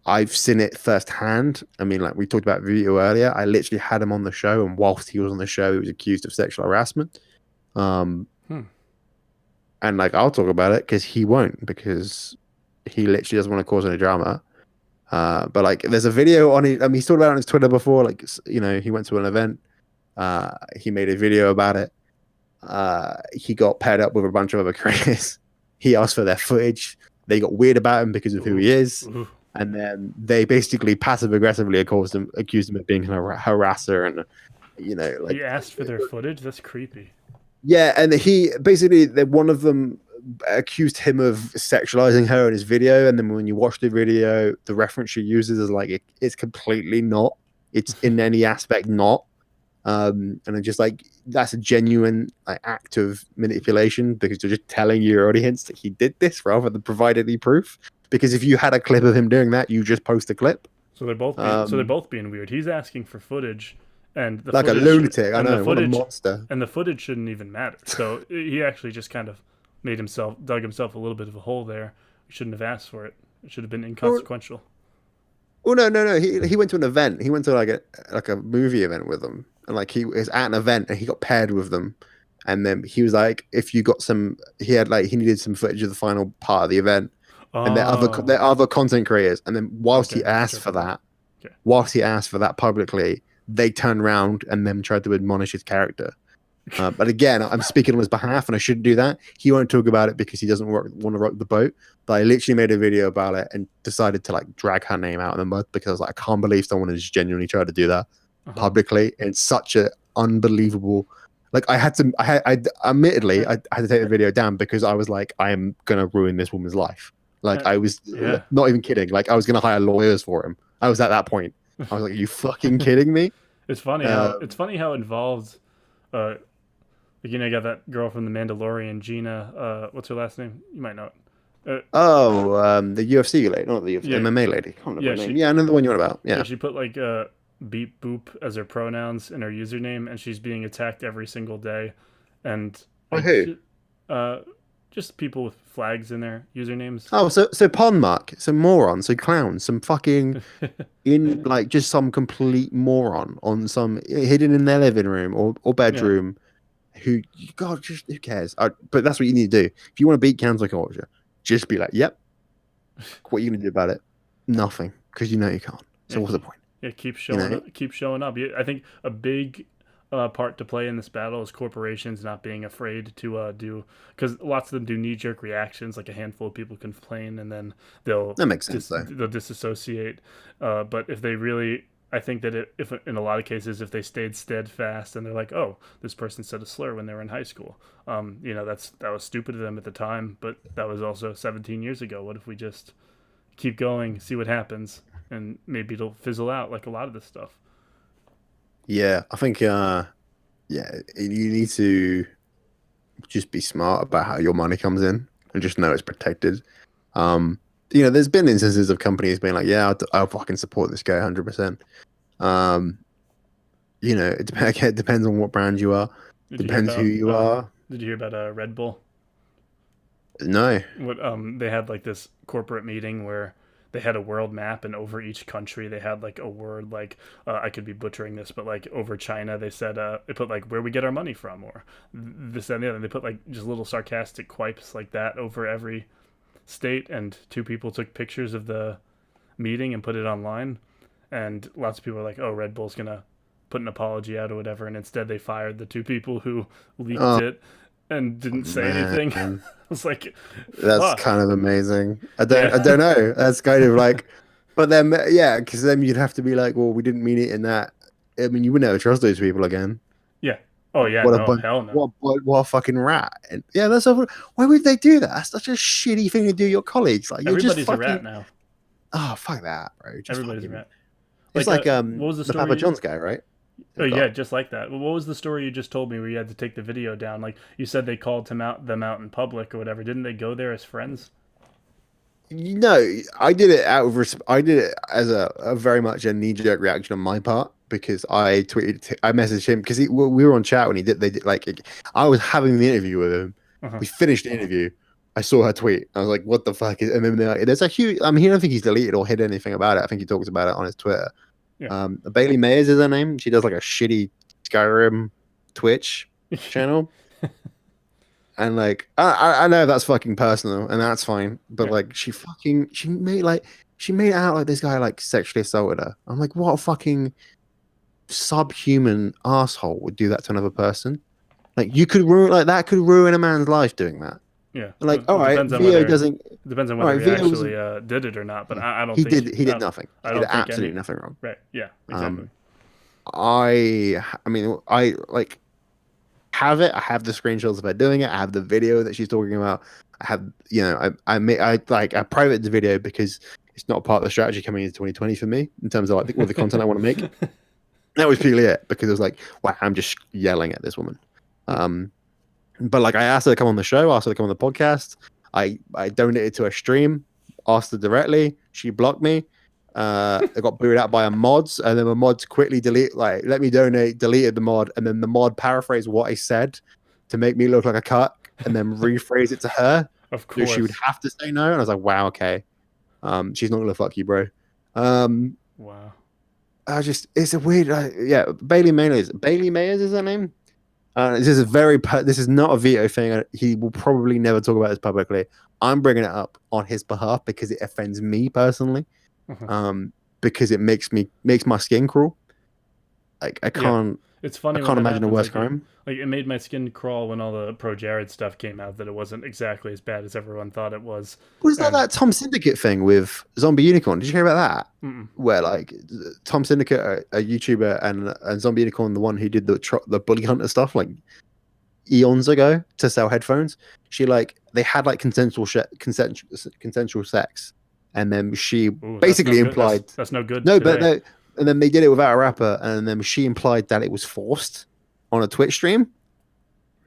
I've seen it firsthand. I mean, like we talked about Vito earlier. I literally had him on the show, and whilst he was on the show, he was accused of sexual harassment. Um, Hmm. and like I'll talk about it because he won't because he literally doesn't want to cause any drama. But like, there's a video on it. I mean, he's talked about it on his Twitter before. Like, he went to an event. He made a video about it. He got paired up with a bunch of other creators. He asked for their footage. They got weird about him because of who he is. Ooh. And then they basically passive aggressively accused him of being a harasser and like He asked for their footage. That's creepy. Yeah, and he basically one of them accused him of sexualizing her in his video, and then when you watch the video, the reference she uses is like it's completely not. It's in any aspect not. And I'm just like that's a genuine like, act of manipulation because you're just telling your audience that he did this rather than provide any proof. Because if you had a clip of him doing that, you just post a clip. They're both being weird. He's asking for footage, and Like a lunatic, I and the know, what a footage monster. and the footage shouldn't even matter. So he actually just kind of dug himself a little bit of a hole there. He shouldn't have asked for it. It should have been Well, inconsequential. well, no. He went to an event. He went to like a movie event with them, and like he was at an event and he got paired with them, and then he was like, if you got some, he had like he needed some footage of the final part of the event, and Oh, they're other content creators, and then okay, I interpret that. Okay. whilst he asked for that publicly, they turned around and then tried to admonish his character. But again, I'm speaking on his behalf, and I shouldn't do that. He won't talk about it because he doesn't want to rock the boat. But I literally made a video about it and decided to like drag her name out in the mud because I was like, I can't believe someone has genuinely tried to do that Uh-huh. publicly in such a unbelievable. Like I had to, admittedly, I had to take the video down because I was like, I am gonna ruin this woman's life. Like I was Yeah. not even kidding. Like I was gonna hire lawyers for him. I was at that point. I was like, are you fucking kidding me? It's funny how involved uh like, you got that girl from the Mandalorian, Gina, what's her last name? You might know it. The UFC lady, not the UFC, Yeah, MMA lady. I can't remember yeah, her name. she Yeah, I know the one you're on about. yeah, Yeah. she put like beep boop as her pronouns in her username, and she's being attacked every single day. And By I who? uh just people with flags in their usernames. Oh, so pond mark, some moron, some clown, some fucking in like just some complete moron on some hidden in their living room or Yeah, bedroom. Who God, just who cares? But that's what you need to do if you want to beat cancel culture. Just be like, yep. What are you gonna do about it? Nothing, because you know you can't. yeah, So what's the point? yeah. You know? Keep showing up. I think a big part to play in this battle is corporations not being afraid to do, because lots of them do knee jerk reactions. Like a handful of people complain, and then That makes sense though. they'll disassociate. But if they really, I think that if in a lot of cases, if they stayed steadfast and they're like, oh, this person said a slur when they were in high school, that was stupid of them at the time, but that was also 17 years ago. What if we just keep going, see what happens, and maybe it'll fizzle out like a lot of this stuff. Yeah, I think yeah, you need to just be smart about how your money comes in and just know it's protected. Um, there's been instances of companies being like, yeah, I'll fucking support this guy 100%. Um, it depends on what brand you are. Did you hear Depends who about you are. Red Bull? No. What they had like this corporate meeting where they had a world map, and over each country they had like a word, like I could be butchering this, but like over China they said they put like where we get our money from, or this and the other. They put like just little sarcastic quipes like that over every state, and two people took pictures of the meeting and put it online, and lots of people were like, oh, Red Bull's gonna put an apology out or whatever, and instead they fired the two people who leaked Oh it and didn't say anything. I man, was like, that's fuck. kind of amazing. I Yeah. don't know. That's kind of like, but then yeah, because then you'd have to be like, well, we didn't mean it in that. I mean, you wouldn't ever trust those people again. Yeah. Oh yeah, What a no, bunch, hell no. what a fucking rat. And yeah, why would they do that? That's such a shitty thing to do to your colleagues. Like you're just Everybody's a rat fucking now. oh fuck that, bro. Just Everybody's a fucking rat. it's Like like what was the the Papa story? John's guy, right? Oh Oh yeah, god. just like that. What was the story you just told me where you had to take the video down? Like you said they called them out in public or whatever. Didn't they go there as friends? No, I did it out of I did it as a very much a knee-jerk reaction on my part because I messaged him because we were on chat when they did like I was having the interview with him. Uh-huh. We finished the interview. I saw her tweet. I was like, "What the fuck?" And then there's a huge. I mean, I don't think he's deleted or hid anything about it. I think he talks about it on his Twitter. Yeah. Bailey Mayers is her name. She does like a shitty Skyrim Twitch channel. And like I know that's fucking personal and that's fine, but Yeah. like she made it out like this guy like sexually assaulted her. I'm like, what a fucking subhuman asshole would do that to another person? Like you could ruin like that could ruin a man's life doing that. Yeah. Like, all It right, depends on Vio whether doesn't. All right, he Vio was. actually did it or not. But Yeah, I don't think he did nothing. I He did don't think absolutely any. nothing wrong. Right. Yeah. Exactly. Um, I mean, I like have it. I have the screenshots of her doing it. I have the video that she's talking about. I have, I private the video because it's not part of the strategy coming into 2020 for me in terms of like all the content I want to make. That was purely it because it was like, wow, I'm just yelling at this woman. But like I asked her to come on the show, asked her to come on the podcast. I donated to her stream, asked her directly. She blocked me. I got booted out by a mods, and then the mods quickly let me donate, deleted the mod, and then the mod paraphrased what I said to make me look like a cuck, and then rephrase it to her. Of So she would course. have to say no, and I was like, wow, okay. She's not gonna fuck you, bro. Wow. It's a weird, yeah. Bailey Mayers is her name. This is not a veto thing. He will probably never talk about this publicly. I'm bringing it up on his behalf because it offends me personally. Because it makes my skin crawl. Like I can't. It's funny I when can't that imagine a happens, worse like crime. it made my skin crawl when all the pro Jared stuff came out that it wasn't exactly as bad as everyone thought it was. Was And that Tom Syndicate thing with Zombie Unicorn? Did you hear about that? mm-mm. Where like Tom Syndicate, a YouTuber, and Zombie Unicorn, the one who did the bully hunter stuff, like eons ago to sell headphones. They had like consensual sex, and then she Ooh, basically implied that's no good no, today. and then they did it without a rapper, and then she implied that it was forced on a Twitch stream.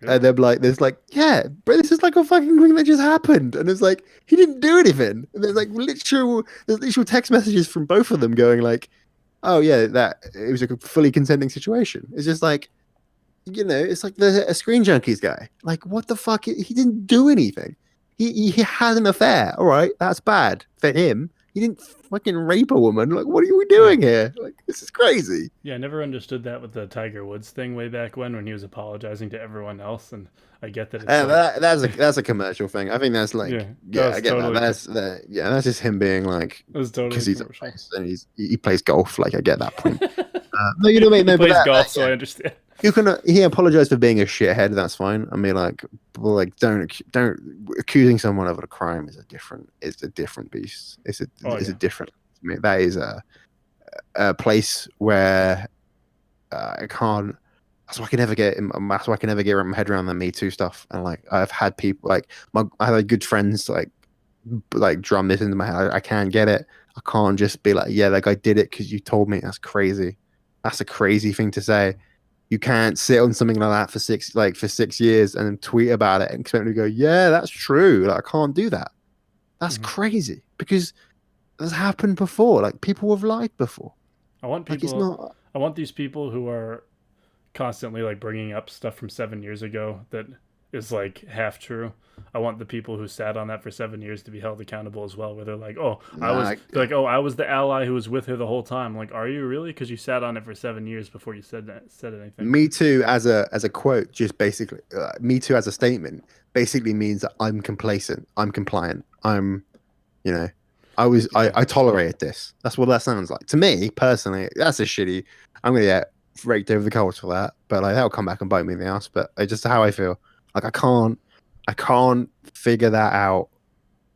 Really? And they're like, yeah, but this is like a fucking thing that just happened, and it's like he didn't do anything. And there's literal text messages from both of them going like, oh yeah, that it was a fully consenting situation. It's just like, it's like a Screen Junkies guy. Like, what the fuck? He didn't do anything. He had an affair. All right, that's bad for him. He didn't fucking rape a woman. Like, what are we doing here? Like, this is crazy. Yeah, I never understood that with the Tiger Woods thing way back when he was apologizing to everyone else, and I get that it's like That's a commercial thing. I think that's like, I get totally that. That's just him being like, it was because totally he's a commercial. place and he plays golf. Like, I get that point. No, you know what I mean. He No, but plays golf, so I understand. he apologized for being a shithead. That's fine. I mean, like, don't accusing someone of a crime is a different beast. It's a different. I mean, that is a place where I can't. That's why I can never get. That's why I can never get my head around the Me Too stuff. And like, I've had people like I had good friends like drum this into my head. I can't get it. I can't just be like, yeah, that guy did it because you told me. That's crazy. That's a crazy thing to say. You can't sit on something like that for 6 years and then tweet about it and expect me to go, yeah, that's true. Like, I can't do that. That's crazy because that's happened before. Like, people have lied before. I want these people who are constantly like bringing up stuff from 7 years ago that is like half true. I want the people who sat on that for 7 years to be held accountable as well. Where they're like, I was the ally who was with her the whole time. Like, are you really? Because you sat on it for 7 years before you said anything. Me Too as a quote, just basically, Me Too as a statement, basically means that I'm complacent, I'm compliant, I tolerated this. That's what that sounds like to me personally. That's a shitty. I'm gonna get raked over the coals for that, but like that'll come back and bite me in the ass. But it's just how I feel. Like I can't figure that out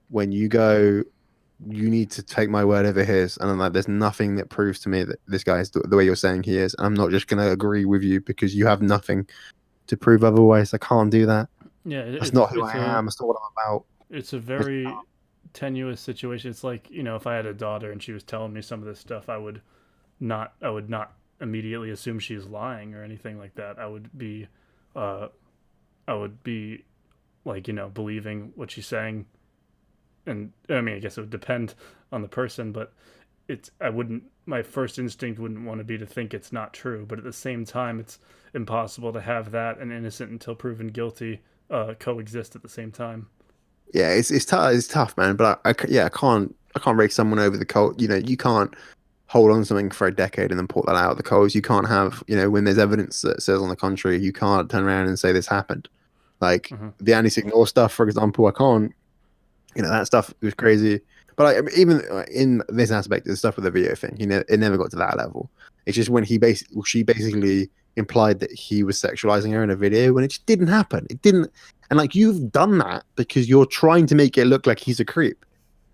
when you go, you need to take my word over his. And I'm like, there's nothing that proves to me that this guy is the way you're saying he is. I'm not just going to agree with you because you have nothing to prove otherwise. I can't do that. Yeah. That's not who I am. That's not what I'm about. It's a very tenuous situation. It's like, if I had a daughter and she was telling me some of this stuff, I would not immediately assume she's lying or anything like that. I would be like, believing what she's saying. And I mean, I guess it would depend on the person, but my first instinct wouldn't want to be to think it's not true. But at the same time, it's impossible to have that and innocent until proven guilty coexist at the same time. Yeah, it's tough. It's tough, man. But I can't rake someone over the coals. You can't hold on to something for a decade and then pull that out of the coals. You can't have, when there's evidence that says on the contrary, you can't turn around and say this happened. Like the Andy Signor stuff, for example, I can't. That stuff was crazy. But even in this aspect, the stuff with the video thing, it never got to that level. It's just when she basically implied that he was sexualizing her in a video when it just didn't happen. It didn't. And like, you've done that because you're trying to make it look like he's a creep.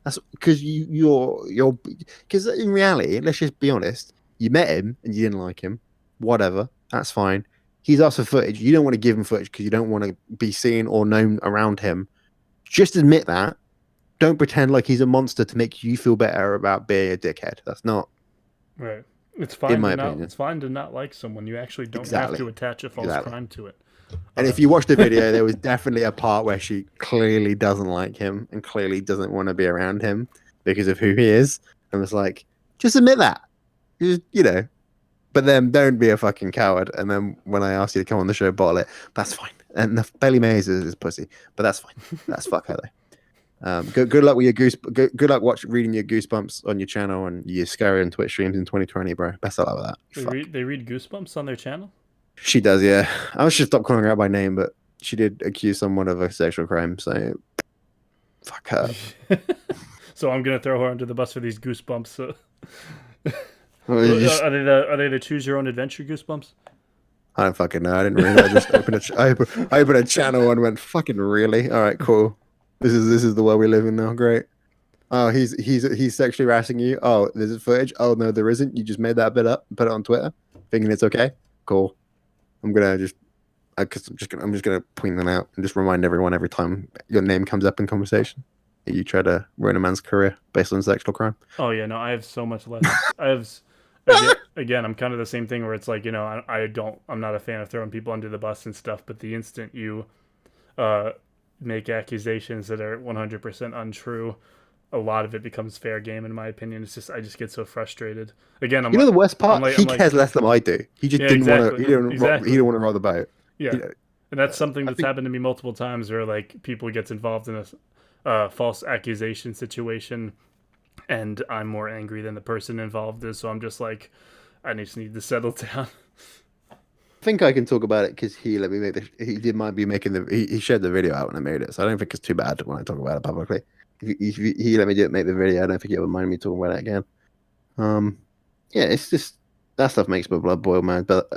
That's because because in reality, let's just be honest, you met him and you didn't like him. Whatever, that's fine. He's asked for footage. You don't want to give him footage because you don't want to be seen or known around him. Just admit that. Don't pretend like he's a monster to make you feel better about being a dickhead. That's not, Right. in my opinion. It's fine to not like someone. You actually don't have Exactly. to attach a false Exactly. crime to it. And if you watch the video, there was definitely a part where she clearly doesn't like him and clearly doesn't want to be around him because of who he is. And it's like, just admit that. Just, but then don't be a fucking coward. And then when I ask you to come on the show, bottle it. That's fine. And the Bailey Mays is pussy, but that's fine. That's fuck her though. Good luck with your good luck reading your goosebumps on your channel and your Scary and Twitch streams in 2020, bro. Best of luck with that. They read Goosebumps on their channel? She does, yeah. I should stop calling her out by name, but she did accuse someone of a sexual crime, so fuck her. So I'm gonna throw her under the bus for these Goosebumps. Just, are they the choose your own adventure Goosebumps? I don't fucking know. I didn't read. I just I opened a channel and went, fucking really? All right, cool. This is the world we live in now. Great. Oh, he's sexually harassing you. Oh, there's footage. Oh no, there isn't. You just made that bit up, put it on Twitter, thinking it's okay. Cool. I'm just gonna point them out and just remind everyone every time your name comes up in conversation that you try to ruin a man's career based on sexual crime. Oh yeah, no, I have so much less. I have again, I'm kind of the same thing where it's like, I'm not a fan of throwing people under the bus and stuff, but the instant you make accusations that are 100% untrue, a lot of it becomes fair game in my opinion. It's just I just get so frustrated. Again, the worst part? He cares less than I do. He just didn't want to. He didn't want to row the boat. Yeah, and that's something that's happened to me multiple times where like people gets involved in a false accusation situation, and I'm more angry than the person involved is. So I'm just like, I just need to settle down. I think I can talk about it because he let me make the. He did might be making the. He shared the video out when I made it, so I don't think it's too bad when I talk about it publicly. If he let me make the video, I don't think he ever mind me talking about it again. Yeah, it's just that stuff makes my blood boil, man. But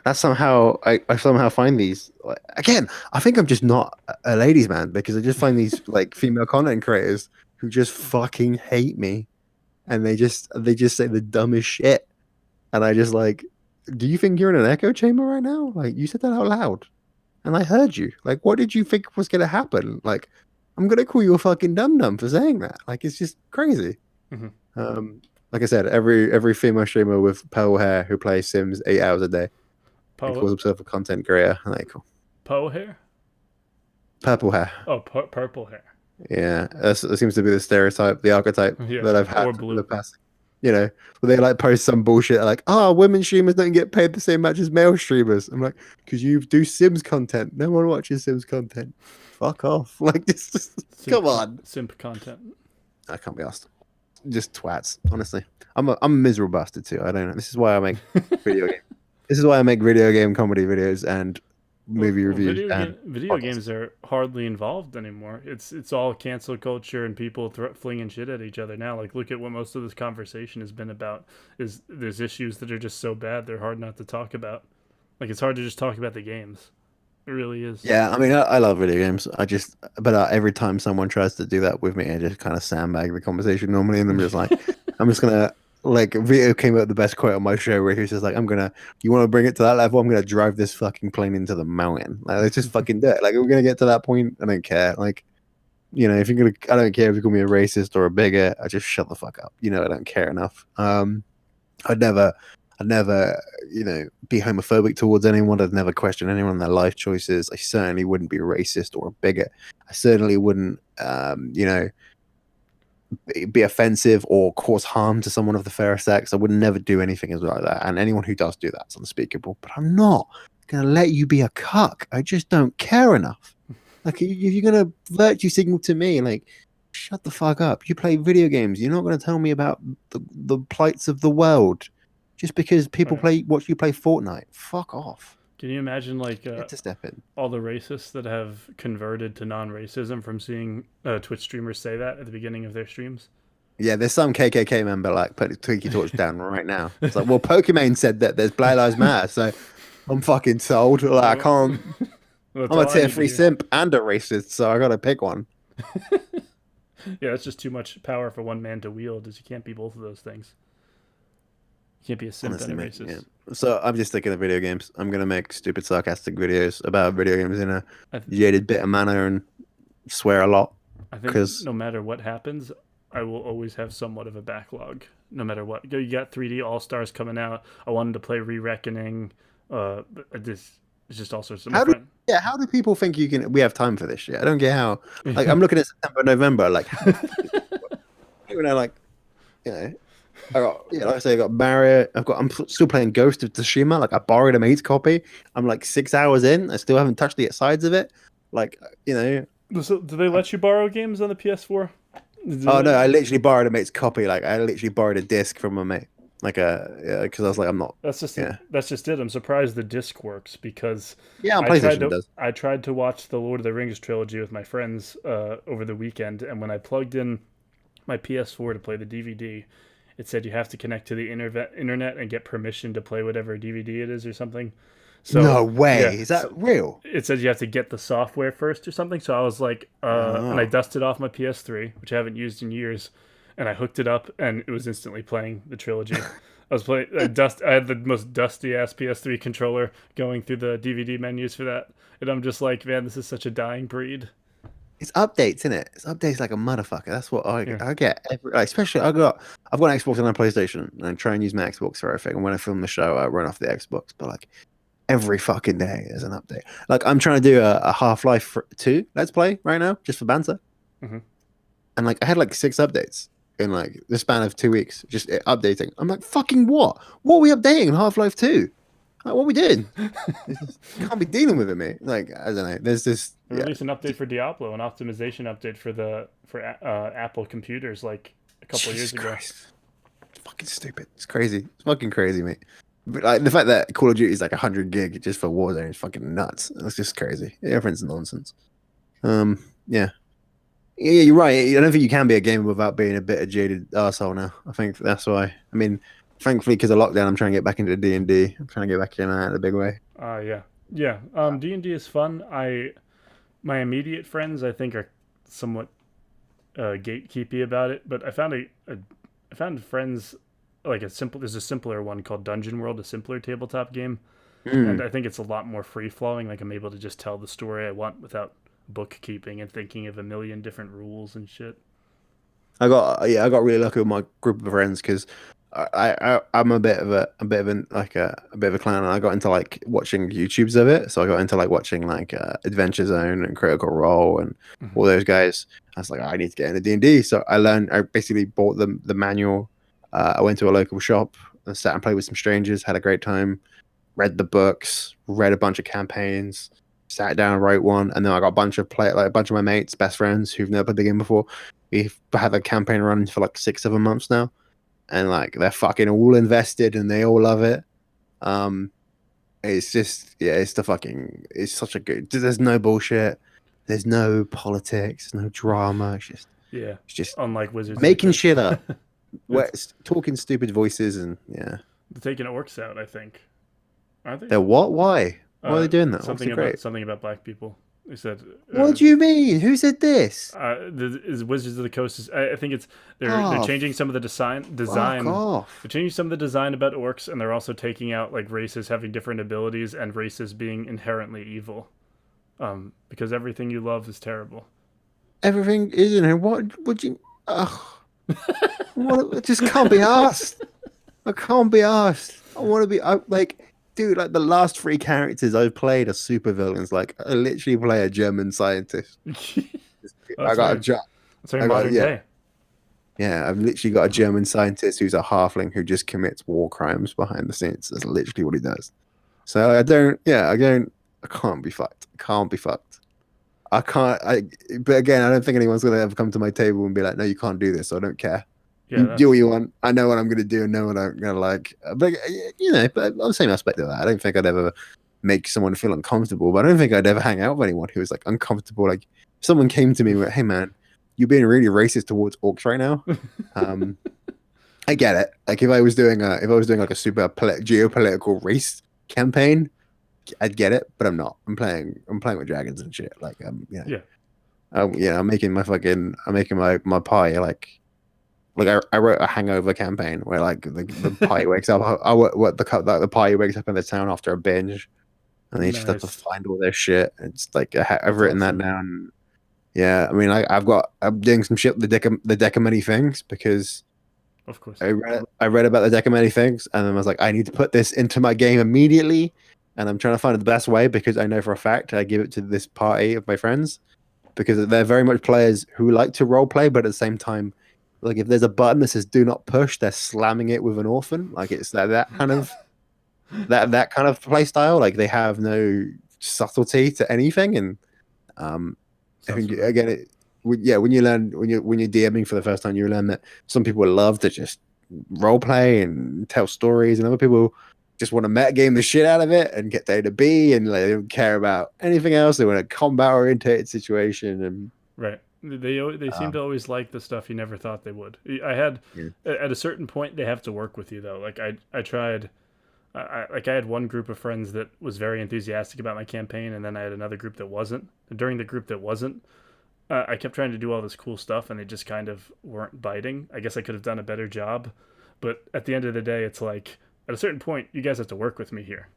that's somehow I somehow find these again. I think I'm just not a ladies' man because I just find these like female content creators who just fucking hate me, and they just say the dumbest shit, and I just like, do you think you're in an echo chamber right now? Like you said that out loud, and I heard you. Like, what did you think was gonna happen? Like, I'm gonna call you a fucking dum-dum for saying that. Like, it's just crazy. Mm-hmm. Like I said, every female streamer with purple hair who plays Sims 8 hours a day and calls himself a content creator. Like, cool. Poe hair? Purple hair. Oh, purple hair. Yeah, that seems to be the stereotype, the archetype that I've had in the past. Where they like post some bullshit like, women streamers don't get paid the same much as male streamers. I'm like, because you do Sims content. No one watches Sims content. Fuck off. Like, come on. Simp content. I can't be asked. Just twats, honestly. I'm a miserable bastard too. I don't know. This is why I make video game. This is why I make video game comedy videos and movie reviews. Video games are hardly involved anymore. It's all cancel culture and people flinging shit at each other now. Like, look at what most of this conversation has been about. Is there's issues that are just so bad they're hard not to talk about. Like, it's hard to just talk about the games. It really is. Yeah, I mean, I love video games. But every time someone tries to do that with me, I just kind of sandbag the conversation normally, and I'm just like, I'm just gonna like. Vito came up with the best quote on my show where he was just like, you want to bring it to that level? I'm gonna drive this fucking plane into the mountain. Like, let's just fucking do it. Like, we're gonna get to that point. I don't care. Like, if you're gonna, I don't care if you call me a racist or a bigot. I just shut the fuck up. I don't care enough. I'd never, be homophobic towards anyone. I'd never question anyone in their life choices. I certainly wouldn't be racist or a bigot. I certainly wouldn't, be offensive or cause harm to someone of the fairer sex. I would never do anything like that. And anyone who does do that is unspeakable. But I'm not going to let you be a cuck. I just don't care enough. Like, if you're going to virtue signal to me, like, shut the fuck up. You play video games. You're not going to tell me about the plights of the world just because people watch you play Fortnite. Fuck off. Can you imagine, like, to step in. all the racists that have converted to non-racism from seeing Twitch streamers say that at the beginning of their streams? Yeah, there's some KKK member like put the Twinkie torch down right now. It's like, well, Pokemon said that there's Black Lives Matter, so I'm fucking sold. Like, I can't. I'm a tier 3 simp and a racist, so I gotta pick one. Yeah, that's just too much power for one man to wield. Is you can't be both of those things. can't be a simp and Honestly, a mate. Yeah. racist. So I'm just sticking to video games. I'm gonna make stupid, sarcastic videos about video games in a I th- jaded, bitter manner and swear a lot. I think Because no matter what happens, I will always have somewhat of a backlog. No matter what, you got 3D All Stars coming out. I wanted to play Re Reckoning. This it's just all sorts of my how do friend. how do people think you can? We have time for this shit. I don't get how. Like I'm looking at September, November. Like how the fuck is you know, like you know. I got like I say, I got Barrier. I'm still playing Ghost of Tsushima. Like I borrowed a mate's copy. I'm like 6 hours in. I still haven't touched the sides of it. Like you know, So, do they let you borrow games on the PS4? oh no, I literally borrowed a mate's copy. Like I literally borrowed a disc from a mate. Like because I was like, I'm not. Yeah, That's just it. I'm surprised the disc works because yeah. On PlayStation it does. I tried to watch the Lord of the Rings trilogy with my friends over the weekend, and when I plugged in my PS4 to play the DVD, it said you have to connect to the internet and get permission to play whatever DVD it is or something. So No way. yeah, Is so that real? it says you have to get the software first or something. So I was like, and I Oh, dusted off my PS3, which I haven't used in years, and I hooked it up, and it was instantly playing the trilogy. I was playing I had the most dusty ass PS3 controller going through the DVD menus for that, and I'm just like, man, this is such a dying breed. it's updates, isn't it? It's updates like a motherfucker. That's what Yeah, I get. Like, especially I've got an Xbox and a PlayStation, and I try and use my Xbox for everything. And when I film the show, I run off the Xbox. But like every fucking day, there's an update. Like I'm trying to do a Half-Life 2 Let's Play right now, just for banter. hmm And like I had like 6 updates in like the span of 2 weeks, just updating. I'm like, fucking what? What are we updating in Half-Life 2? Like, what we did? Can't be dealing with it, mate. Like I don't know. There's this, they yeah. released an update for Diablo, an optimization update for Apple computers like a couple of Jesus years ago. Christ, it's fucking stupid. It's crazy. It's fucking crazy, mate. But like the fact that Call of Duty is like 100 gig just for Warzone is fucking nuts. It's just crazy. Everything's nonsense. Yeah. Yeah, you're right. I don't think you can be a gamer without being a bit of jaded arsehole now. I think that's why. I mean, thankfully, because of lockdown, I'm trying to get back into D&D. I'm trying to get back in that in a big way. Yeah, yeah. D&D is fun. My immediate friends I think are somewhat gatekeepy about it, but I found friends like a simple. There's a simpler one called Dungeon World, a simpler tabletop game, and Mm. I think it's a lot more free flowing. Like I'm able to just tell the story I want without bookkeeping and thinking of a million different rules and shit. I got really lucky with my group of friends because I'm a bit of an like a bit of a clown, and I got into like watching YouTubes of it. So I got into like watching like Adventure Zone and Critical Role and hmm all those guys. I was like, I need to get into D&D. So I learned. I basically bought the manual. I went to a local shop and sat and played with some strangers. Had a great time. Read the books. Read a bunch of campaigns. Sat down and wrote one, and then I got a bunch of my mates, best friends who've never played the game before. We've had a campaign running for like 6 7 months now, and like they're fucking all invested and they all love it. Um, it's just yeah, it's such a good. There's no bullshit. There's no politics. There's no drama. Yeah, It's just unlike Wizards of the making Coast, shit up. it's Talking stupid voices and yeah. they're taking orcs out. I think, aren't they? They're what? Why? Why are they doing that? Obviously great. Something about black people. They said What do you mean? Who said this? is Wizards of the Coast. I think it's they're Oh, changing some of the fuck They're off. changing some of the design about orcs, and they're also taking out like races having different abilities and races being inherently evil. Because everything you love is terrible. Everything isn't it? What would you? Ugh. What? It just can't be asked. I can't be asked. I want to be like, dude. Like the last three characters I've played are super villains. Like I literally play a German scientist. I That's got a very job. that's very I got modern yeah, day. yeah. I've literally got a German scientist who's a halfling who just commits war crimes behind the scenes. That's literally what he does. So I don't. Yeah, I don't. I can't be fucked. I can't be fucked. I can't. But again, I don't think anyone's gonna ever come to my table and be like, "No, you can't do this." So I don't care. Yeah, You do what that's you want. I know what I'm gonna do and know what I'm gonna like. But you know, but on the same aspect of that, I don't think I'd ever make someone feel uncomfortable. But I don't think I'd ever hang out with anyone who was like uncomfortable. Like if someone came to me and went, "Hey, man, you're being really racist towards orcs right now." Um, I get it. Like if I was doing like a super geopolitical race campaign, I'd get it. But I'm not. I'm playing with dragons and shit. Like yeah. I'm making my pie like like I wrote a hangover campaign where like the party wakes up. What the party wakes up in the town after a binge, and they just have to Nice. find all their shit. It's like I've That's written that awesome. down. Yeah, I mean, I'm doing some shit with the deck of many things because Of course. I read about the deck of many things, and then I was like, I need to put this into my game immediately, and I'm trying to find the best way because I know for a fact I give it to this party of my friends because they're very much players who like to role play, but at the same time, like if there's a button that says "Do not push," they're slamming it with an orphan. Like it's that kind of that kind of play style. Like they have no subtlety to anything, and um, I Sounds think familiar. again, yeah, when you learn when you're DMing for the first time, you learn that some people love to just role play and tell stories, and other people just want to metagame the shit out of it and get to A to B, and like, they don't care about anything else. They want a combat oriented situation, and Right. They seem to um, always like the stuff you never thought they would. I had yeah. at a certain point they have to work with you though. Like I tried like I had one group of friends that was very enthusiastic about my campaign, and then I had another group that wasn't. And during the group that wasn't, I kept trying to do all this cool stuff, and they just kind of weren't biting. I guess I could have done a better job, but at the end of the day, it's like at a certain point, you guys have to work with me here.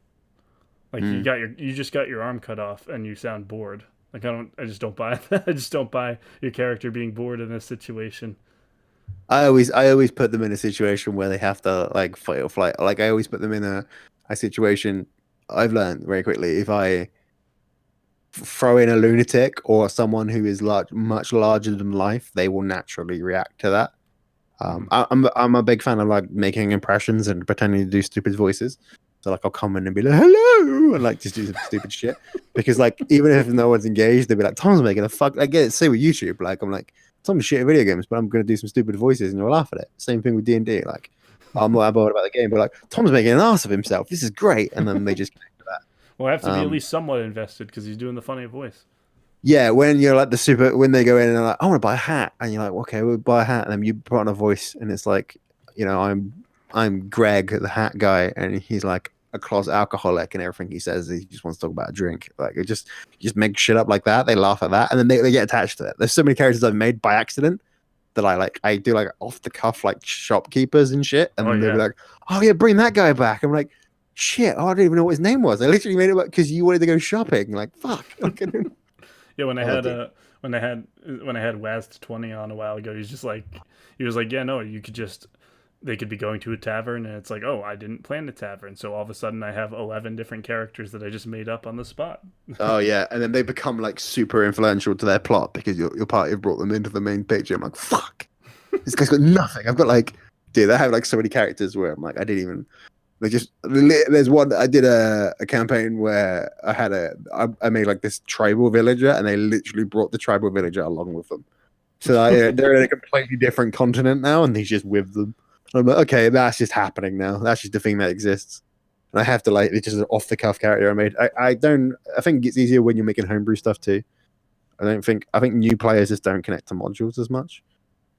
Like Mm. you just got your arm cut off, and you sound bored. Like I just don't buy that. I just don't buy your character being bored in this situation. I always put them in a situation where they have to like fight or flight. Like I always put them in a situation. I've learned very quickly if I throw in a lunatic or someone who is large, much larger than life, they will naturally react to that. Mm-hmm. I'm a big fan of like making impressions and pretending to do stupid voices. So like I'll come in and be like hello and like just do some stupid shit because like even if no one's engaged, they'll be like Tom's making a fuck. I get it. Say with YouTube, like I'm like Tom's shit at video games, but I'm gonna do some stupid voices and you'll laugh at it. Same thing with D&D. Like I'm not bored about the game, but like Tom's making an ass of himself. This is great, and then they just Well, I have to be at um least somewhat invested because he's doing the funny voice. yeah, when you're like the super, when they go in and they're like, I want to buy a hat, and you're like, okay, we'll buy a hat, and then you put on a voice, and it's like, I'm Greg, the hat guy, and he's like a closet alcoholic, and everything he says, he just wants to talk about a drink. Like it just make shit up like that. They laugh at that, and then they get attached to it. There's so many characters I've made by accident that I do like off the cuff like shopkeepers and shit, and Oh then they'll be yeah, like, oh yeah, bring that guy back. I'm like, shit, I don't even know what his name was. I literally made it up because you wanted to go shopping. Like fuck. Like, yeah. oh dear. When I had Waz20 on a while ago, he was like, yeah, no, you could just they could be going to a tavern, and it's like, oh, I didn't plan the tavern, so all of a sudden I have 11 different characters that I just made up on the spot. Oh yeah, and then they become like super influential to their plot because your party have brought them into the main picture. I'm like, fuck, this guy's got nothing. I've got like, dude, I have like so many characters where I'm like, I didn't even. They just there's one I did a campaign where I made like this tribal villager, and they literally brought the tribal villager along with them. So they're in a completely different continent now, and he's just with them. And I'm like, okay, that's just happening now. That's just the thing that exists. And I have to like it's just an off the cuff character I made. I don't I think it's easier when you're making homebrew stuff too. I think new players just don't connect to modules as much.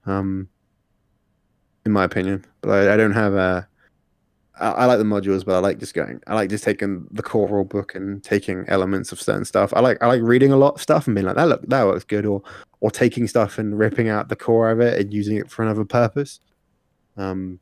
Um in my opinion. But I don't have a I like the modules, but I like just taking the core rule book and taking elements of certain stuff. I like reading a lot of stuff and being like, that looks good, or taking stuff and ripping out the core of it and using it for another purpose. Um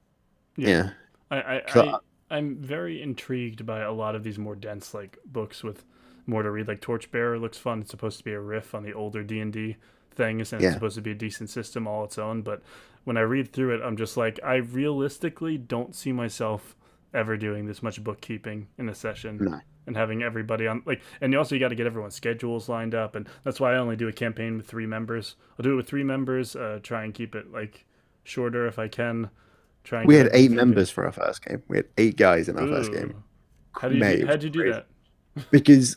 Yeah, yeah. I, I, 'Cause I I'm very intrigued by a lot of these more dense like books with more to read. Like Torchbearer looks fun. It's supposed to be a riff on the older D&D things, and it's yeah. supposed to be a decent system all its own. But when I read through it, I'm just like, I realistically don't see myself ever doing this much bookkeeping in a session No. and having everybody on like. And you also got to get everyone's schedules lined up, and that's why I only do a campaign with 3 members. I'll do it with 3 members. Try and keep it like shorter if I can. Try and We get had eight everything. members for our first game. We had 8 guys in our first game. Ooh. Mate, it was How'd you do crazy. that? Because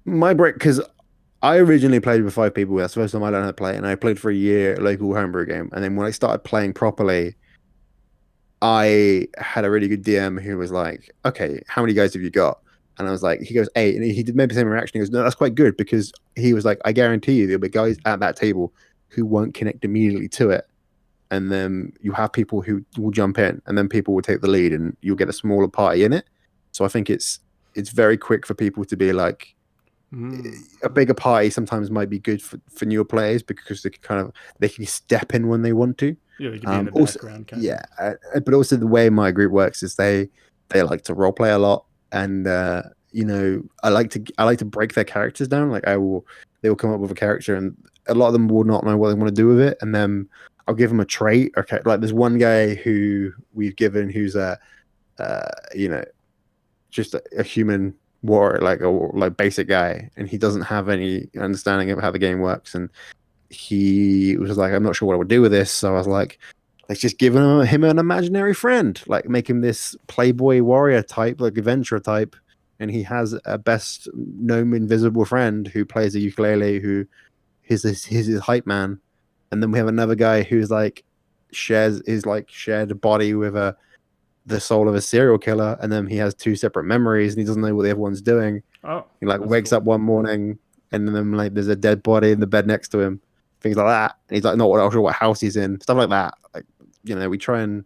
my break, because I originally played with 5 people. That's the first time I learned how to play, and I played for a year local homebrew game. And then when I started playing properly, I had a really good DM who was like, "Okay, how many guys have you got?" And I was like, "He goes 8," and he did maybe the same reaction. He goes, "No, that's quite good," because he was like, "I guarantee you there'll be guys at that table who won't connect immediately to it, and then you have people who will jump in, and then people will take the lead, and you'll get a smaller party in it." So I think it's very quick for people to be like, Mm. a bigger party sometimes might be good for newer players because they can step in when they want to. Yeah, they could be in the Also, background, kind of. yeah, but also the way my group works is they like to role play a lot, and I like to break their characters down. Like they will come up with a character, and a lot of them will not know what they want to do with it, and then I'll give them a trait. Okay, like there's one guy who we've given who's uh, you know just a human warrior, like like basic guy, and he doesn't have any understanding of how the game works, and he was like, I'm not sure what I would do with this. So I was like, let's just give him an imaginary friend, like make him this playboy warrior type, like adventurer type. And he has a best known invisible friend who plays a ukulele, who he's his hype man. And then we have another guy who's like shared a body with the soul of a serial killer, and then he has two separate memories, and he doesn't know what the other one's doing. Oh, He like that's wakes cool. up one morning, and then like there's a dead body in the bed next to him, things like that. And he's like not sure what house he's in, stuff like that. Like we try and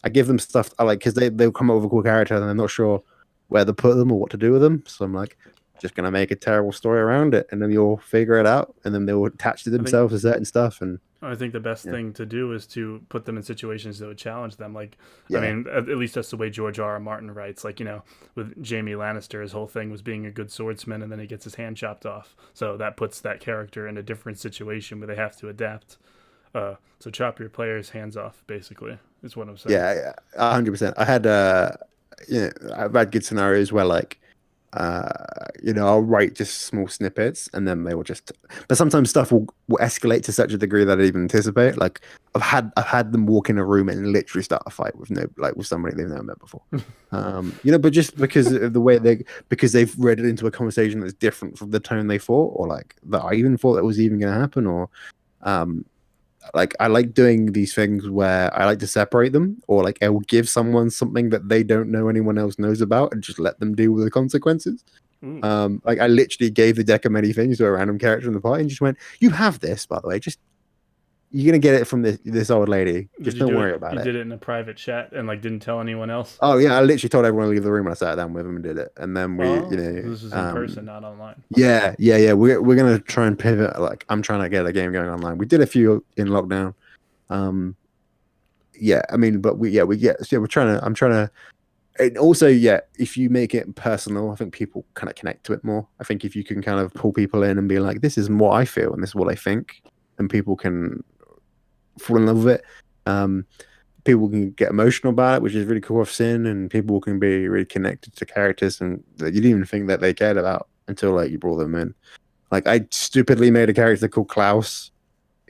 I give them stuff I like because they'll come up with a cool character, and I'm not sure where to put them or what to do with them. So I'm like, just gonna make a terrible story around it, and then you'll figure it out, and then they'll attach to I think themselves to certain stuff, and I think the best yeah, thing to do is to put them in situations that would challenge them. Like, I yeah, mean, at least that's the way George R. R. Martin writes. Like, with Jaime Lannister, his whole thing was being a good swordsman, and then he gets his hand chopped off. So that puts that character in a different situation where they have to adapt. So chop your players' hands off, basically, is what I'm saying. yeah, 100%. I had I've had good scenarios where like I'll write just small snippets and then they will just but sometimes stuff will escalate to such a degree that I didn't even anticipate. Like I've had them walk in a room and literally start a fight with no like with somebody they've never met before. But just because of the way because they've read it into a conversation that's different from the tone they thought, or like that I even thought that was even gonna happen, or um like I like doing these things where I like to separate them, or like I will give someone something that they don't know anyone else knows about and just let them deal with the consequences. Ooh. Like I literally gave the deck of many things to a random character in the party and just went, "You have this, by the way. Just you're gonna get it from this old lady. Did Just you don't do worry it? about You it." did it in a private chat and like didn't tell anyone else? Oh yeah, I literally told everyone to leave the room when I sat down with them and did it, and then Oh, this is in person, not online. yeah, we're gonna try and pivot. Like I'm trying to get a game going online. We did a few in lockdown. Um, yeah, I mean, but we get so we're trying to I'm trying to and also yeah, if you make it personal, I think people kind of connect to it more. I think if you can kind of pull people in and be like, this is what I feel and this is what I think, and people can fall in love with it. People can get emotional about it, which is really cool. I've seen, and people can be really connected to characters and that you didn't even think that they cared about until like you brought them in. Like I stupidly made a character called Klaus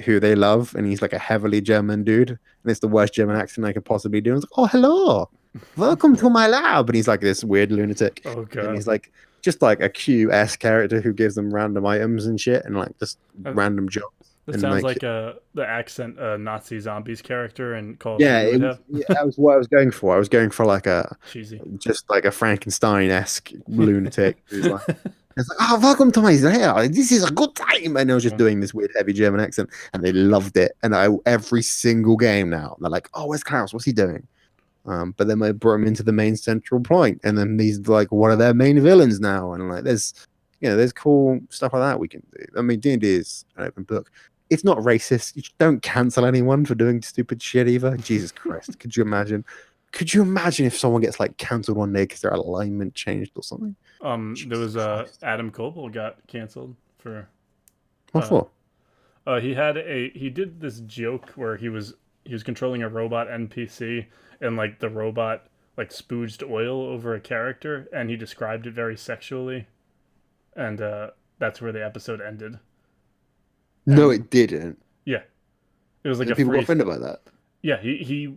who they love, and he's like a heavily German dude, and it's the worst German accent I could possibly do. And I was like, "Oh, hello, welcome to my lab," and he's like this weird lunatic, Oh and god. he's like just like a QS character who gives them random items and shit, and like just Uh, random jobs, That and sounds like like the accent Nazi zombies character in Call of yeah, Duty would it was have. yeah, that was what I was going for. I was going for like a Cheesy. just like a Frankenstein-esque lunatic who's like. It's like, oh, welcome to my lair. This is a good time. And I was just Well, doing this weird, heavy German accent, and they loved it. And every single game now, they're like, oh, where's Klaus? What's he doing? But then I brought him into the main central point, and then these like, what are their main villains now? And like, there's cool stuff like that we can do. I mean, D&D is an open book. It's not racist. You don't cancel anyone for doing stupid shit either. Jesus Christ, could you imagine? Could you imagine if someone gets like cancelled one day because their alignment changed or something? there Jesus was Christ. Adam Koebel got canceled for What uh, for? he did this joke where he was controlling a robot NPC, and like the robot like spooged oil over a character, and he described it very sexually, and that's where the episode ended. No, And it didn't. yeah, it was like And a people got free. offended by that. Yeah, he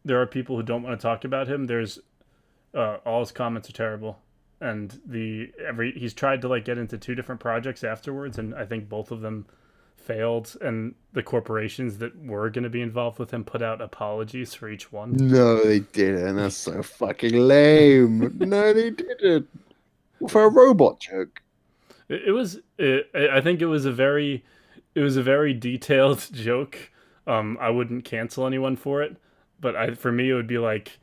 there are people who don't want to talk about him. There's all his comments are terrible, and the every he's tried to like get into two different projects afterwards, and I think both of them failed. And the corporations that were going to be involved with him put out apologies for each one. No, they didn't. That's so fucking lame. No, they didn't. For a robot joke. It was. I think it was a very detailed joke. I wouldn't cancel anyone for it, but for me, it would be like,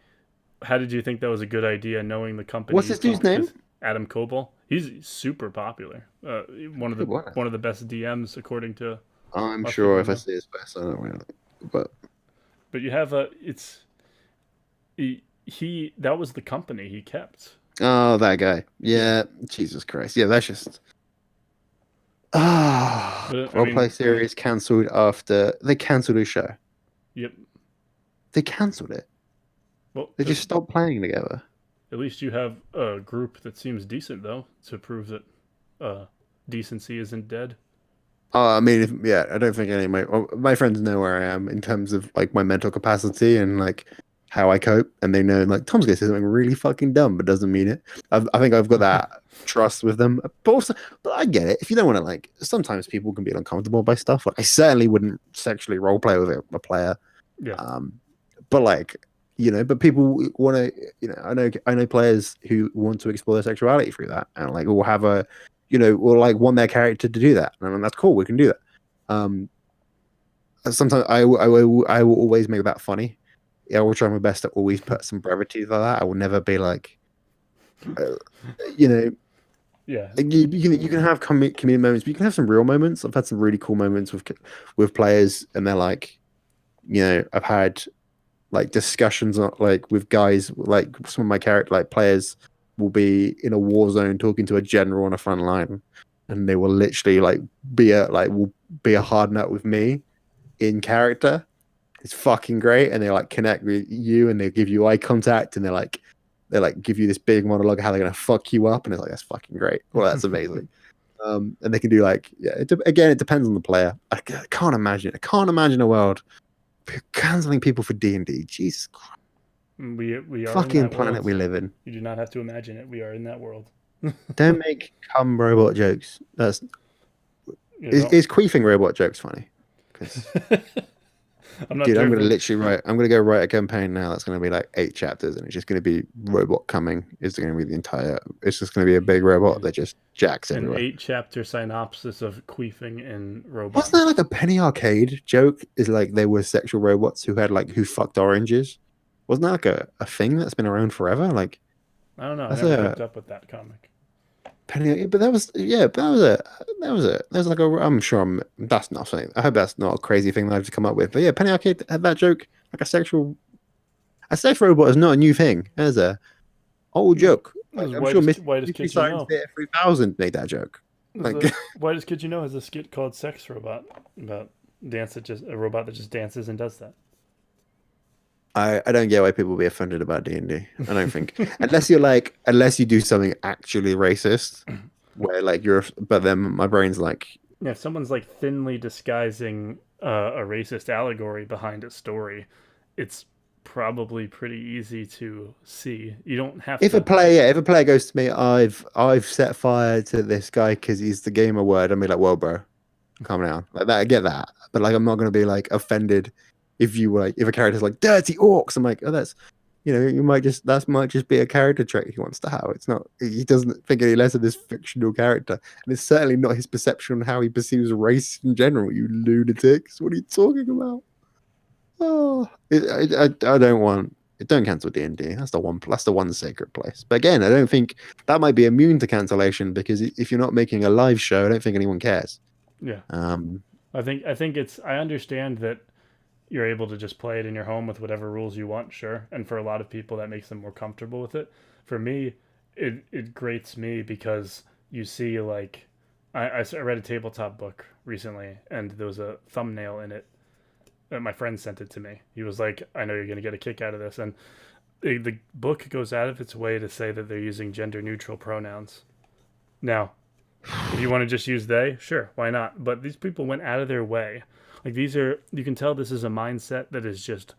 how did you think that was a good idea, knowing the company What's you this dude's keep? Because name? Adam Koebel. He's super popular. One of Who the won it? one of the best DMs according to I'm lots of people sure I if I know. see his face, I don't really. But But you have a it's he that was the company he kept. oh, that guy. Yeah, Yeah, Jesus Christ. Yeah, that's just but I roleplay mean, series cancelled after they cancelled his show. yep. They cancelled it. Well, They just stopped playing together. at least you have a group that seems decent though to prove that uh, decency isn't dead. I mean, yeah, I don't think any of my friends know where I am in terms of like my mental capacity and like how I cope, and they know like Tom's gonna say something really fucking dumb, but doesn't mean it. I think I've got that trust with them, but also, but I get it. If you don't want to like, sometimes people can be uncomfortable by stuff. Like I certainly wouldn't sexually role play with a player, Yeah, um, but like but people want to, I know players who want to explore their sexuality through that, and like will have a will like want their character to do that, and that's cool. We can do that. Um, sometimes I will always make that funny. Yeah, I will try my best to always put some brevity to that. I will never be like, uh, you know, yeah, you can have comedic moments, but you can have some real moments. I've had some really cool moments with players, and they're like, I've had like discussions like with guys, like some of my character like players will be in a war zone talking to a general on a front line, and they will literally like will be a hard nut with me in character. It's fucking great, and they like connect with you, and they give you eye contact, and they like give you this big monologue of how they're gonna fuck you up, and it's like that's fucking great. Well, that's amazing. And they can do like again, it depends on the player. I can't imagine. I can't imagine a world canceling people for D&D. Jesus Christ. we are in Fucking that planet world. we live in. You do not have to imagine it. We are in that world. Don't make cum robot jokes. That's You is, know, is queefing robot jokes funny? Because I'm not dude, sure I'm if gonna it, literally write. I'm gonna go write a campaign now. That's gonna be like 8 chapters, and it's just gonna be robot coming. It's gonna be the entire. It's just gonna be a big robot that just jacks an everywhere. 8 chapter synopsis of queefing in Wasn't robots. there like a Penny Arcade joke? Is like they were sexual robots who fucked oranges. Wasn't that like a thing that's been around forever? Like I don't know. I that's never a kept up with that comic. Penny, but that was yeah, but that was like a. I'm sure that's not something. I hope that's not a crazy thing that I've come up with. But yeah, Penny Arcade had that joke like a sex robot is not a new thing. There's a old This joke. is Like I'm sure whitest Mystery kids you Science know. Theater 3000 made that joke. This is Like the whitest kid you know has a skit called Sex Robot about dance that just a robot that just dances and does that. I don't get why people be offended about D&D. I don't think unless you do something actually racist, where like but then my brain's like Yeah, if someone's like thinly disguising a racist allegory behind a story, it's probably pretty easy to see. You don't have if a to. player, yeah, if a player goes to me, I've set fire to this guy because he's the gamer word. I'll be like, whoa, bro, calm down. Like that, I get that, but like I'm not gonna be like offended if you like if a character's like dirty orcs. I'm like, oh, that's you might just might just be a character trait he wants to have. It's not he doesn't think any less of this fictional character, and it's certainly not his perception on how he perceives race in general. You lunatics, what are you talking about? Oh, I don't want. Don't cancel D&D. That's the one. That's the one sacred place. But again, I don't think that might be immune to cancellation because if you're not making a live show, I don't think anyone cares. Yeah, Um, I think it's. I understand that you're able to just play it in your home with whatever rules you want, sure. And for a lot of people, that makes them more comfortable with it. For me, it grates me because you see like I read a tabletop book recently, and there was a thumbnail in it. My friend sent it to me. He was like, "I know you're gonna get a kick out of this," and the book goes out of its way to say that they're using gender neutral pronouns. Now, if you want to just use they, sure, why not? But these people went out of their way. Like these are, you can tell this is a mindset that is just,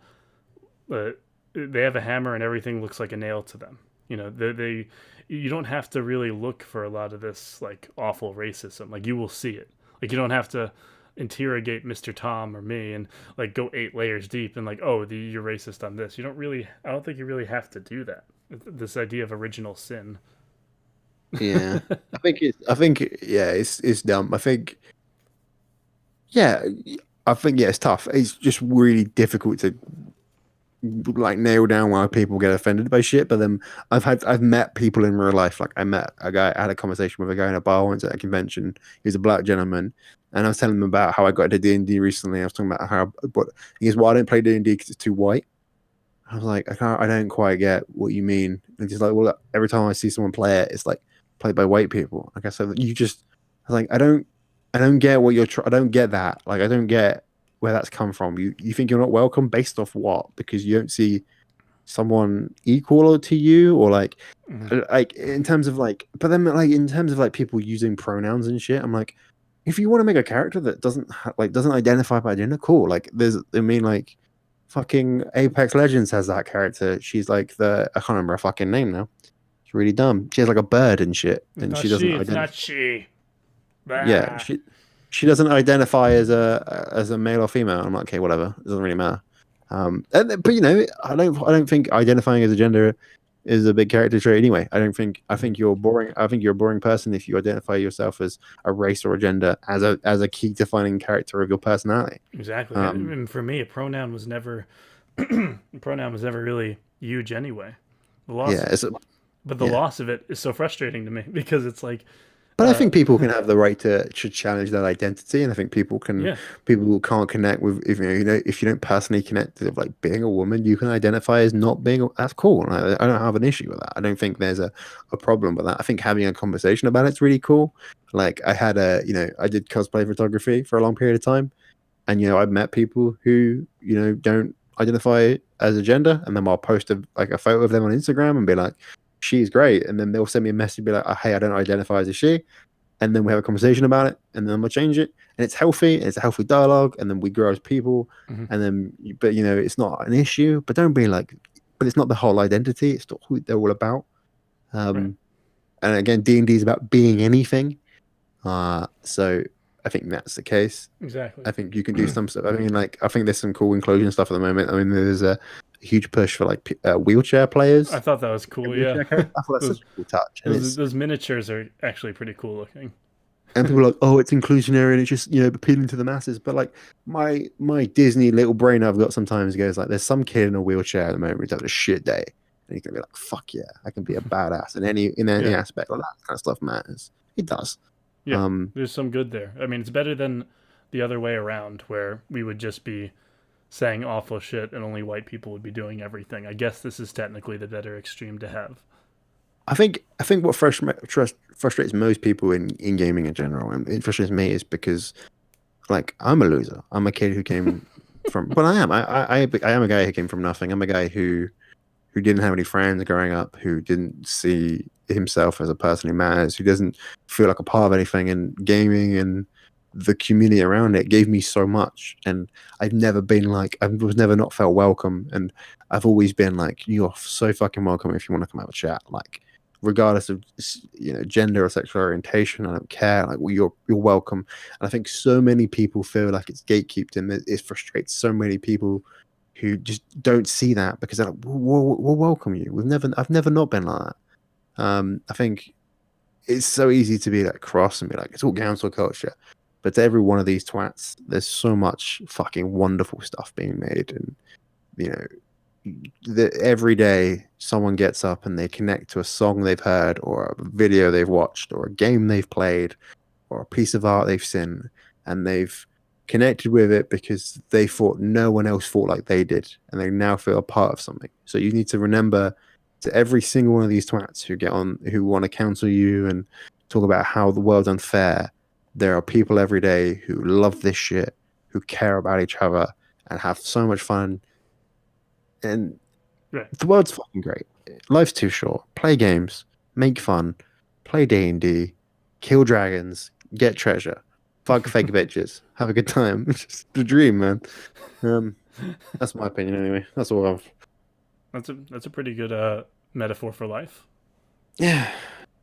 uh, they have a hammer and everything looks like a nail to them. You don't have to really look for a lot of this like awful racism. Like you will see it. Like you don't have to interrogate Mr.Tom or me and like go 8 layers deep and like, oh, you're racist on this. You don't really, I don't think you really have to do that. This idea of original sin. yeah, yeah, it's dumb. Yeah, I think yeah, it's tough. It's just really difficult to like nail down why people get offended by shit. But then I've met people in real life. Like I met a guy, I had a conversation with a guy in a bar once at a convention. He was a black gentleman, and I was telling him about how I got into D&D recently. I was talking about how, but he goes, "Well, I don't play D&D because it's too white." I was like, I don't quite get what you mean. And he's like, well, every time I see someone play it, it's like played by white people. Like I said, you just, I was like, I don't get what I don't get that. Like, I don't get where that's come from. You think you're not welcome based off what? Because you don't see someone equal to you, or Mhm. like in terms of like, but then like in terms of like people using pronouns and shit, I'm like, if you want to make a character that doesn't identify by gender, cool. Like, I mean, like fucking Apex Legends has that character. She's like I can't remember her fucking name now. She's really dumb. She has like a bird and shit, It's and not she doesn't she. It's not identify. she. Yeah, Bah. she doesn't identify as a male or female. I'm like, okay, whatever. It doesn't really matter. But I don't think identifying as a gender is a big character trait anyway. I Mhm. think you're boring. I think you're a boring person if you identify yourself as a race or a gender as a key defining character of your personality. Exactly. Um, And for me, a pronoun was never really huge anyway. The loss, yeah, but the yeah. loss of it is so frustrating to me because it's like, But I uh, think people can have the right to challenge that identity, and I think yeah, people who can't connect with if if you don't personally connect with like being a woman, you can identify as not being. That's cool. And I don't have an issue with that. I don't think there's a problem with that. I think having a conversation about it's really cool. Like I had I did cosplay photography for a long period of time, and I've met people who don't identify as a gender, and then I'll post like a photo of them on Instagram and be like, she's great, and then they'll send me a message be like, oh, hey, I don't identify as a she, and then we have a conversation about it, and then we'll change it, and it's healthy, it's a healthy dialogue, and then we grow as people, hmm and then but it's not an issue, but don't be like, but it's not the whole identity, it's not who they're all about. right, um and again, D&D is about being anything, so I think that's the case. exactly. I think you can do some stuff. I mean, like, I think there's some cool inclusion stuff at the moment. I mean, there's a huge push for like wheelchair I players thought that was and cool. Yeah, wheelchair characters. I thought that's such those a cool touch. And those miniatures are actually pretty cool looking. people are like, oh, it's inclusionary and it's just appealing to the masses. But like my Disney little brain I've got sometimes goes like, there's some kid in a wheelchair at the moment who's having a shit day, and he's gonna be like, fuck yeah, I can be a badass in any Yeah, aspect. Like that kind of stuff matters. It does. yeah. Um, There's some good there. I mean, it's better than the other way around where we would just be saying awful shit and only white people would be doing everything. I guess this is technically the better extreme to have. I think what frustrates most people in gaming in general, and it frustrates me, is because like I'm a loser. I'm a kid who came from. Well, I am. I am a guy who came from nothing. I'm a guy who didn't have any friends growing up, who didn't see himself as a person who matters, who doesn't feel like a part of anything. And gaming and the community around it gave me so much. And I've never been like, I was never not felt welcome. And I've always been like, you're so fucking welcome if you want to come out and chat. Like, regardless of gender or sexual orientation, I don't care. Like, well, you're welcome. And I think so many people feel like it's gatekept, and it frustrates so many people who just don't see that, because they're like, we'll welcome you. I've never not been like that. I think it's so easy to be like cross and be like, it's all council culture. But to every one of these twats, there's so much fucking wonderful stuff being made. And, you know, every day someone gets up and they connect to a song they've heard, or a video they've watched, or a game they've played, or a piece of art they've seen, and they've connected with it because they thought no one else thought like they did, and they now feel a part of something. So you need to remember, to every single one of these twats who get on, who want to counsel you and talk about how the world's unfair, there are people every day who love this shit, who care about each other, and have so much fun. And Right. the world's fucking great. Life's too short. Play games, make fun, play D&D, kill dragons, get treasure, fuck fake bitches, have a good time. It's just the dream, man. Um, that's my opinion anyway. That's all I've. That's a pretty good metaphor for life. Yeah,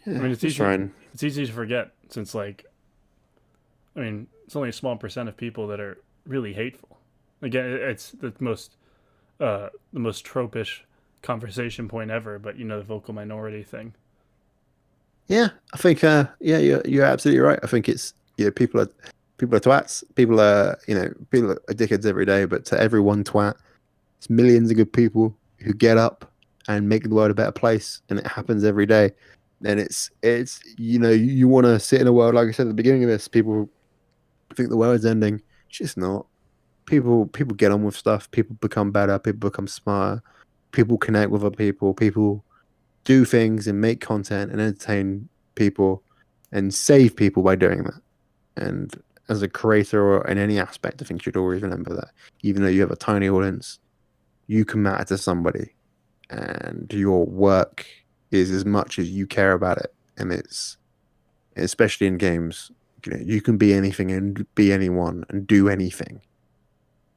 I yeah, mean, just trying. it's easy to forget since like I mean, it's only a small percent of people that are really hateful. Again, it's the most tropish conversation point ever, but the vocal minority thing. Yeah, I think. Yeah, you're absolutely right. I think it's people are twats. People are dickheads every day. But to every one twat, It's millions of good people who get up and make the world a better place, and it happens every day. And it's you want to sit in a world, like I said at the beginning of this, people think the world's ending. It's just not. People get on with stuff. People become better. People become smarter. People connect with other people. People do things and make content and entertain people and save people by doing that. And as a creator or in any aspect, I think you should always remember that even though you have a tiny audience, you can matter to somebody, and your work is as much as you care about it. And it's especially in games, you can be anything and be anyone and do anything.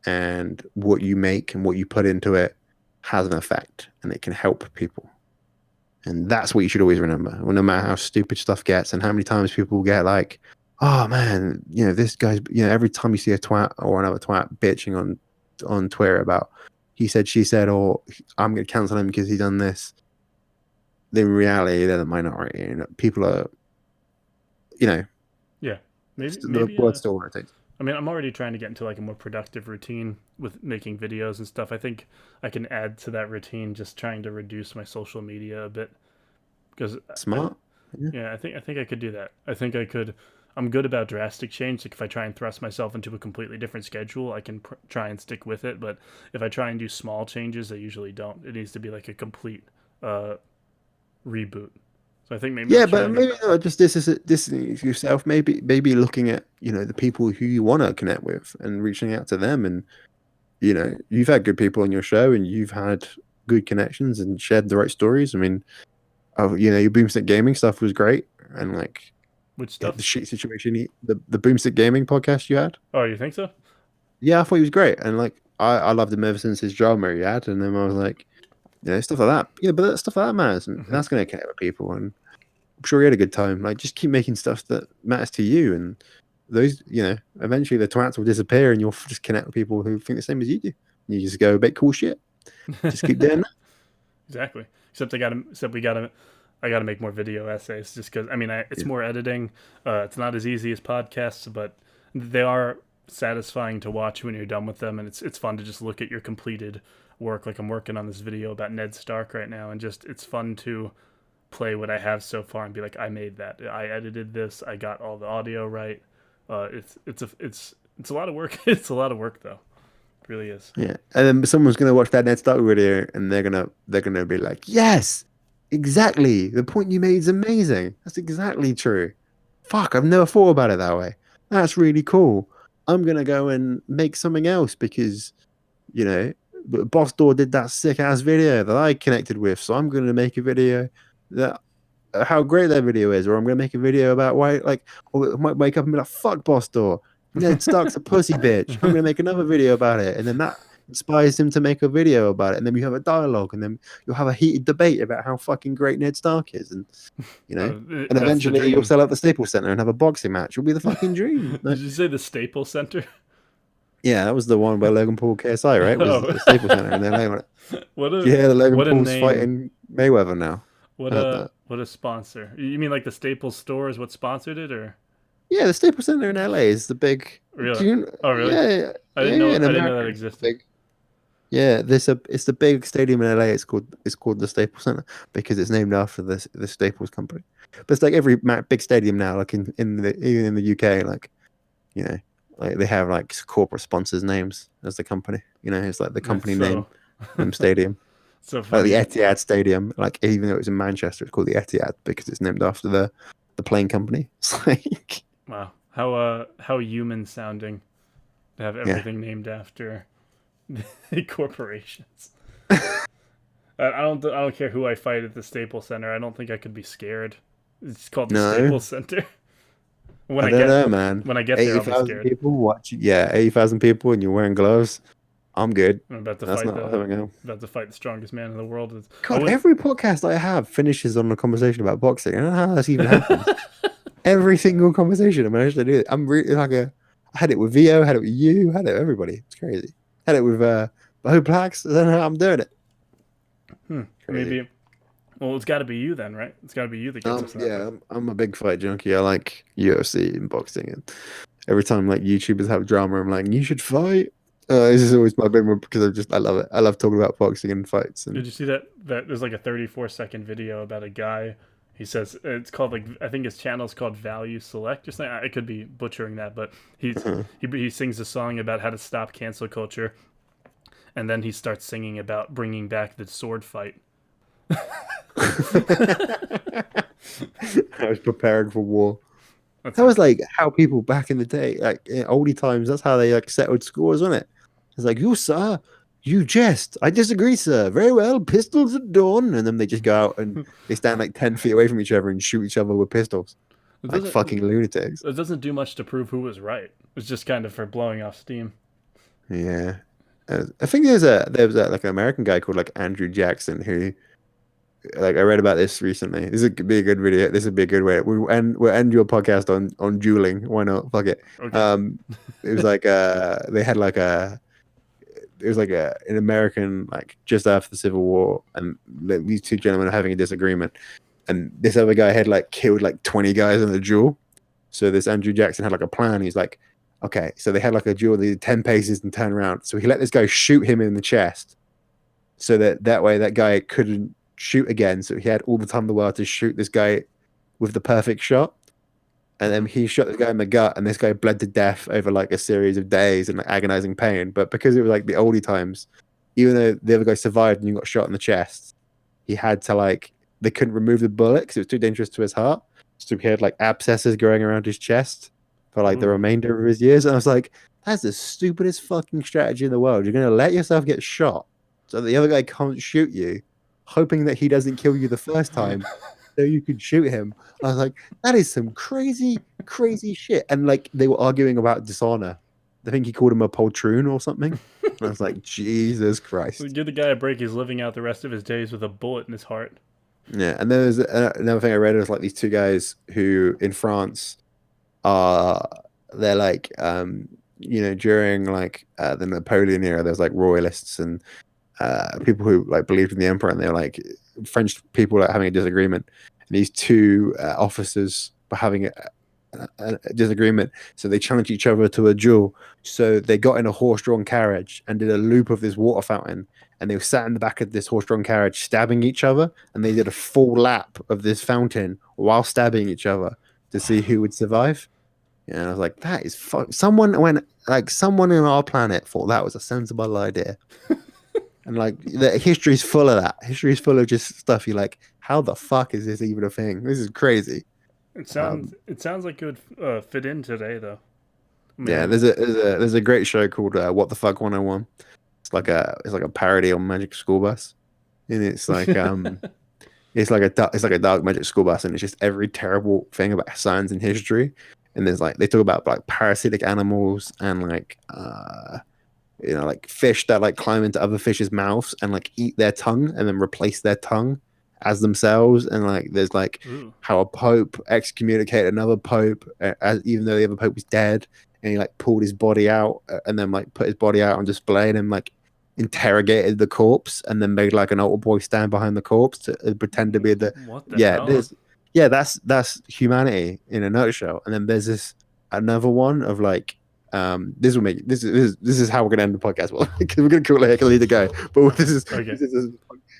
And what you make and what you put into it has an effect, and it can help people. And that's what you should always remember. Well, no matter how stupid stuff gets and how many times people get like, oh man, this guy's, every time you see a twat or another twat bitching on Twitter about he said, she said, or I'm going to cancel him because he done this. In reality, they're the minority. People are, Yeah, the word's still what it takes. I mean, I'm already trying to get into like a more productive routine with making videos and stuff. I think I can add to that routine just trying to reduce my social media a bit because Smart. yeah, I think I could do that. I think I could. I'm good about drastic change. Like if I try and thrust myself into a completely different schedule, I can try and stick with it. But if I try and do small changes, I usually don't. It needs to be like a complete reboot. So I think maybe Yeah, but maybe just this is yourself. Maybe looking at the people who you want to connect with and reaching out to them. And you've had good people on your show and you've had good connections and shared the right stories. I mean, your Boomstick Gaming stuff was great, and like which stuff? The shit situation, the Boomstick Gaming podcast you had. Oh, you think so? Yeah, I thought he was great, and like I loved him ever since his drama he had, and then I was like, stuff like that. Yeah, but that stuff like that matters, and that's going to connect with people. And I'm sure he had a good time. Like, just keep making stuff that matters to you, and those, eventually the twats will disappear, and you'll just connect with people who think the same as you do. You just go make cool shit. Just keep doing that. Exactly. Except I gotta make more video essays just because it's more editing. It's not as easy as podcasts, but they are satisfying to watch when you're done with them, and it's fun to just look at your completed work. Like I'm working on this video about Ned Stark right now, and just it's fun to play what I have so far and be like, I made that. I edited this. I got all the audio right. It's a lot of work. It's a lot of work though. It really is. Yeah, and then someone's gonna watch that Ned Stark video, and they're gonna be like, yes, exactly. The point you made is amazing. That's exactly true. Fuck, I've never thought about it that way. That's really cool. I'm gonna go and make something else because, Boss Door did that sick ass video that I connected with. So I'm gonna make a video that how great that video is, or I'm gonna make a video about why, like, or I might wake up and be like, fuck Boss Door. Ned Stark's a pussy bitch. I'm gonna make another video about it, and then that inspires him to make a video about it, and then you have a dialogue, and then you'll have a heated debate about how fucking great Ned Stark is, and and eventually you'll sell out the Staples Center and have a boxing match. It'll be the fucking dream. Did you say the Staples Center? Yeah, that was the one where Logan Paul KSI, right? Was the Staples Center, and then the Logan Paul's fighting Mayweather now. What a sponsor! You mean like the Staples store is what sponsored it, or? Yeah, the Staples Center in LA is the big. Really? Oh, really? Yeah, I didn't know that existed. Yeah, it's the big stadium in LA. It's called the Staples Center because it's named after the Staples company. But it's like every big stadium now, like even in the UK, like like they have like corporate sponsors' names as the company. It's like the company name stadium. So funny. Like the Etihad Stadium, like even though it was in Manchester, it's called the Etihad because it's named after the plane company. It's like wow, how human sounding to have everything named after corporations. I don't care who I fight at the Staples Center. I don't think I could be scared. It's called the Staples Center. I don't know, man. When I get there, I'll be scared. People watching, 80,000 people, and you're wearing gloves. I'm good. I'm about to fight the strongest man in the world. God, every podcast I have finishes on a conversation about boxing. I don't know how that's even happened. Every single conversation I managed to do it. I'm really like I had it with Vio, had it with you, had it with everybody. It's crazy. Had it with Bo Plax. I don't know how I'm doing it. Maybe. Well, it's got to be you then, right? It's got to be you that gets us. Yeah, I'm a big fight junkie. I like UFC and boxing, and every time like YouTubers have drama, I'm like, you should fight. This is always my big one because I love it. I love talking about boxing and fights. Did And you see that there's like a 34-second video about a guy. He says it's called like I think his channel's called Value Select or something. I could be butchering that, but he sings a song about how to stop cancel culture, and then he starts singing about bringing back the sword fight. I was prepared for war. That's That a, was like how people back in the day, like in oldie times, that's how they like settled scores, wasn't it? It's like, you, sir, you jest. I disagree, sir. Very well, pistols at dawn. And then they just go out and they stand like 10 feet away from each other and shoot each other with pistols. it Like doesn't fucking lunatics. it doesn't do much to prove who was right. It's just kind of for blowing off steam. Yeah. I think there was like an American guy called like Andrew Jackson who like I read about this recently. This would be a good video. This would be a good way. We'll end your podcast on dueling. Why not? Fuck it. Okay. It was like they had like a it was like an American like just after the Civil War, and these two gentlemen are having a disagreement, and this other guy had like killed like 20 guys in a duel. So this Andrew Jackson had like a plan. He's like, okay, so they had like a duel. They did 10 paces and turn around. So he let this guy shoot him in the chest, so that way that guy couldn't shoot again. So he had all the time in the world to shoot this guy with the perfect shot. And then he shot this guy in the gut, and this guy bled to death over like a series of days in like agonizing pain. But because it was like the oldie times, even though the other guy survived and you got shot in the chest, he had to like they couldn't remove the bullet because it was too dangerous to his heart. So he had like abscesses growing around his chest for like the remainder of his years. And I was like, that's the stupidest fucking strategy in the world. You're gonna let yourself get shot so the other guy can't shoot you, hoping that he doesn't kill you the first time. So you could shoot him. I was like, that is some crazy, crazy shit. And like they were arguing about dishonor. I think he called him a poltroon or something. And I was like, Jesus Christ. Give the guy a break. He's living out the rest of his days with a bullet in his heart. Yeah. And then there's another thing I read was like these two guys who in France are they're like during like the Napoleon era, there's like royalists and people who like believed in the emperor, and they're like French people like having a disagreement, and these two officers were having a disagreement, so they challenged each other to a duel. So they got in a horse-drawn carriage and did a loop of this water fountain, and they were sat in the back of this horse-drawn carriage stabbing each other, and they did a full lap of this fountain while stabbing each other to see who would survive. And I was like, that is someone in our planet thought that was a sensible idea. And like the history's full of that. History's full of just stuff you're like, how the fuck is this even a thing? This is crazy. It sounds like it would fit in today though. Yeah, there's a great show called What the Fuck 101. It's like a parody on Magic School Bus, and it's like it's like a dark Magic School Bus, and it's just every terrible thing about science and history. And there's like they talk about like parasitic animals and like like fish that like climb into other fish's mouths and like eat their tongue and then replace their tongue as themselves. And like there's like how a pope excommunicated another pope even though the other pope was dead, and he like pulled his body out and then like put his body out on display and then like interrogated the corpse and then made like an altar boy stand behind the corpse to pretend to be the hell? That's humanity in a nutshell. And then there's this another one of like this is how we're gonna end the podcast. Well, we're gonna call it here because I need to go. But this is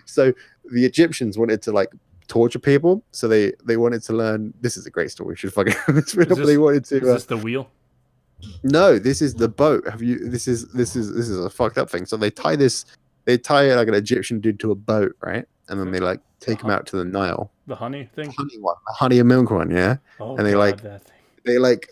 so the Egyptians wanted to like torture people, so they wanted to learn. This is a great story. We should fucking they wanted to. Is this the wheel? No, this is the boat. This is a fucked up thing. So they tie like an Egyptian dude to a boat, right? And then they like take him out to the Nile. The honey thing. The honey and milk one, yeah. Oh, and they God, like that thing.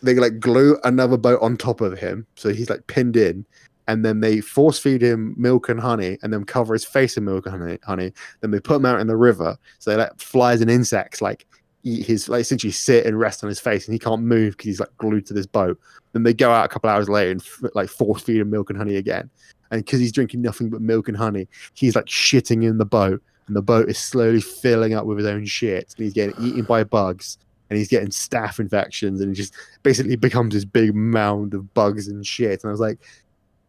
they glue another boat on top of him, so he's like pinned in, and then they force feed him milk and honey, and then cover his face in milk and honey. Then they put him out in the river, so they let flies and insects like eat his, like essentially sit and rest on his face, and he can't move because he's like glued to this boat. Then they go out a couple hours later and like force feed him milk and honey again, and because he's drinking nothing but milk and honey, he's like shitting in the boat, and the boat is slowly filling up with his own shit, and he's getting eaten by bugs. And he's getting staph infections, and he just basically becomes this big mound of bugs and shit. And I was like,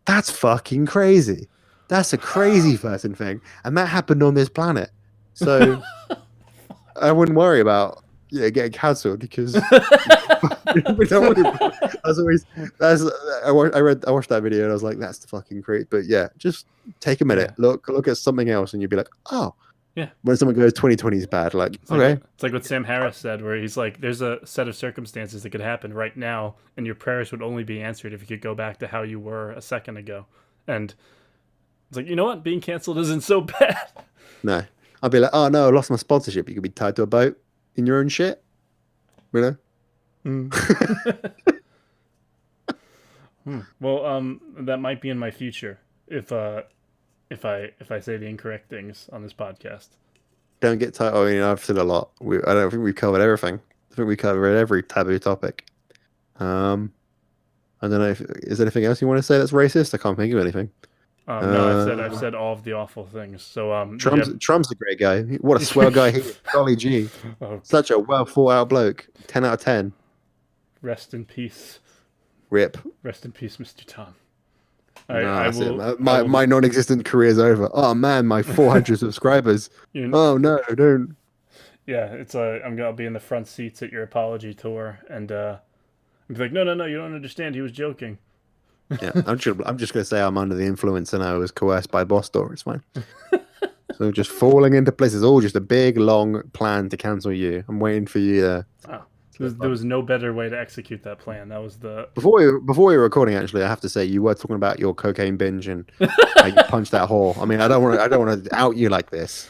that's fucking crazy. That's a crazy person thing. And that happened on this planet. So I wouldn't worry about getting cancelled because we don't want to. That's always that's I watched that video and I was like, that's the fucking great. But yeah, just take a minute, Yeah. look at something else, and you'll be like, oh. Yeah. When someone goes 2020 is bad, like okay, It's like what Sam Harris said, where he's like, "There's a set of circumstances that could happen right now, and your prayers would only be answered if you could go back to how you were a second ago." And it's like, you know what? Being canceled isn't so bad. no, I'll be like, oh no, I lost my sponsorship. You could be tied to a boat in your own shit, you know. Well, that might be in my future if I say the incorrect things on this podcast. Don't get tied. Oh, I've said a lot. I don't think we've covered everything. I think we covered every taboo topic. I don't know if is there anything else you want to say that's racist. I can't think of anything. No, I've said all of the awful things. So Trump's a great guy. What a swell guy he is. Golly gee, such a well thought out bloke. 10 out of 10. Rest in peace. Rip. Rest in peace, Mr. Tom. My non-existent career's over. Oh man, my 400 subscribers. Oh no, don't. Yeah, it's I'll be in the front seats at your apology tour, and I'll be like, no, you don't understand. He was joking. Yeah, I'm just gonna say I'm under the influence and I was coerced by boss door. It's fine. So just falling into place. It's all just a big long plan to cancel you. I'm waiting for you to. Oh. There was no better way to execute that plan. That was the before we were recording. Actually, I have to say you were talking about your cocaine binge and how you punched that whore. I mean, I don't want to out you like this.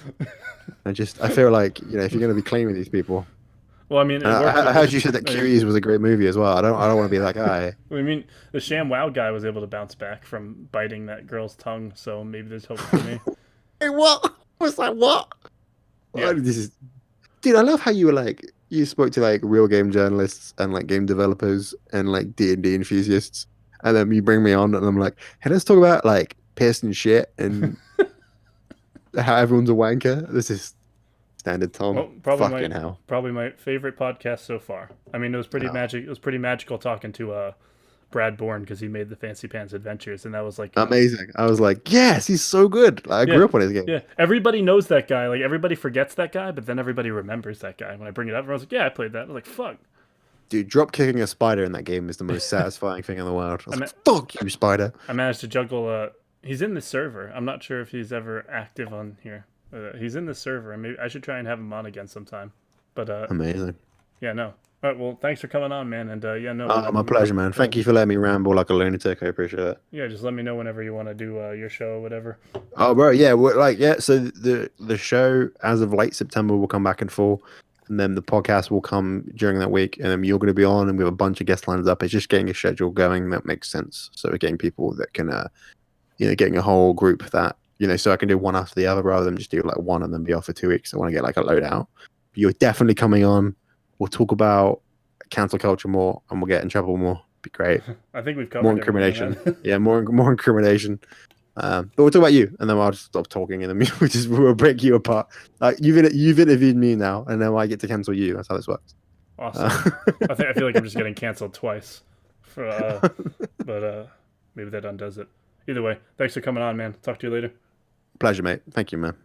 I feel like if you're going to be claiming these people. Well, I mean, I heard you said that Curious was a great movie as well. I don't want to be that guy. I mean, the ShamWow guy was able to bounce back from biting that girl's tongue, so maybe there's hope for me. Hey, what? Was that what? Yeah. Dude, I love how you were like. You spoke to like real game journalists and like game developers and like D&D enthusiasts, and then you bring me on and I'm like, hey, let's talk about like Persian shit and how everyone's a wanker. This is standard Tom. Well, probably my favorite podcast so far. I mean, it was pretty magic. It was pretty magical talking to Brad Bourne because he made the Fancy Pants Adventures, and that was like amazing. I was like, yes, he's so good. Like, I grew up on his game. Yeah, everybody knows that guy. Like everybody forgets that guy, but then everybody remembers that guy. When I bring it up, everyone's like, yeah, I played that. I was like, fuck. Dude, drop kicking a spider in that game is the most satisfying thing in the world. I was like, fuck you, spider. I managed to juggle. He's in the server. I'm not sure if he's ever active on here. He's in the server, and maybe I should try and have him on again sometime. But amazing. Yeah, no. All right, well, thanks for coming on, man. And my pleasure, man. Thank you for letting me ramble like a lunatic. I appreciate it. Yeah, just let me know whenever you want to do your show or whatever. Oh, bro, yeah, So the show as of late September will come back in full, and then the podcast will come during that week, and then you're going to be on, and we have a bunch of guest lines up. It's just getting a schedule going that makes sense. So we're getting people that can, getting a whole group that so I can do one after the other rather than just do like one and then be off for 2 weeks. I want to get like a load out. You're definitely coming on. We'll talk about cancel culture more, and we'll get in trouble more. Be great. I think we've covered more incrimination. Yeah, more incrimination. But we'll talk about you, and then I'll just stop talking, and then we'll break you apart. You've interviewed me now, and then I get to cancel you. That's how this works. Awesome. I feel like I'm just getting canceled twice, but maybe that undoes it. Either way, thanks for coming on, man. Talk to you later. Pleasure, mate. Thank you, man.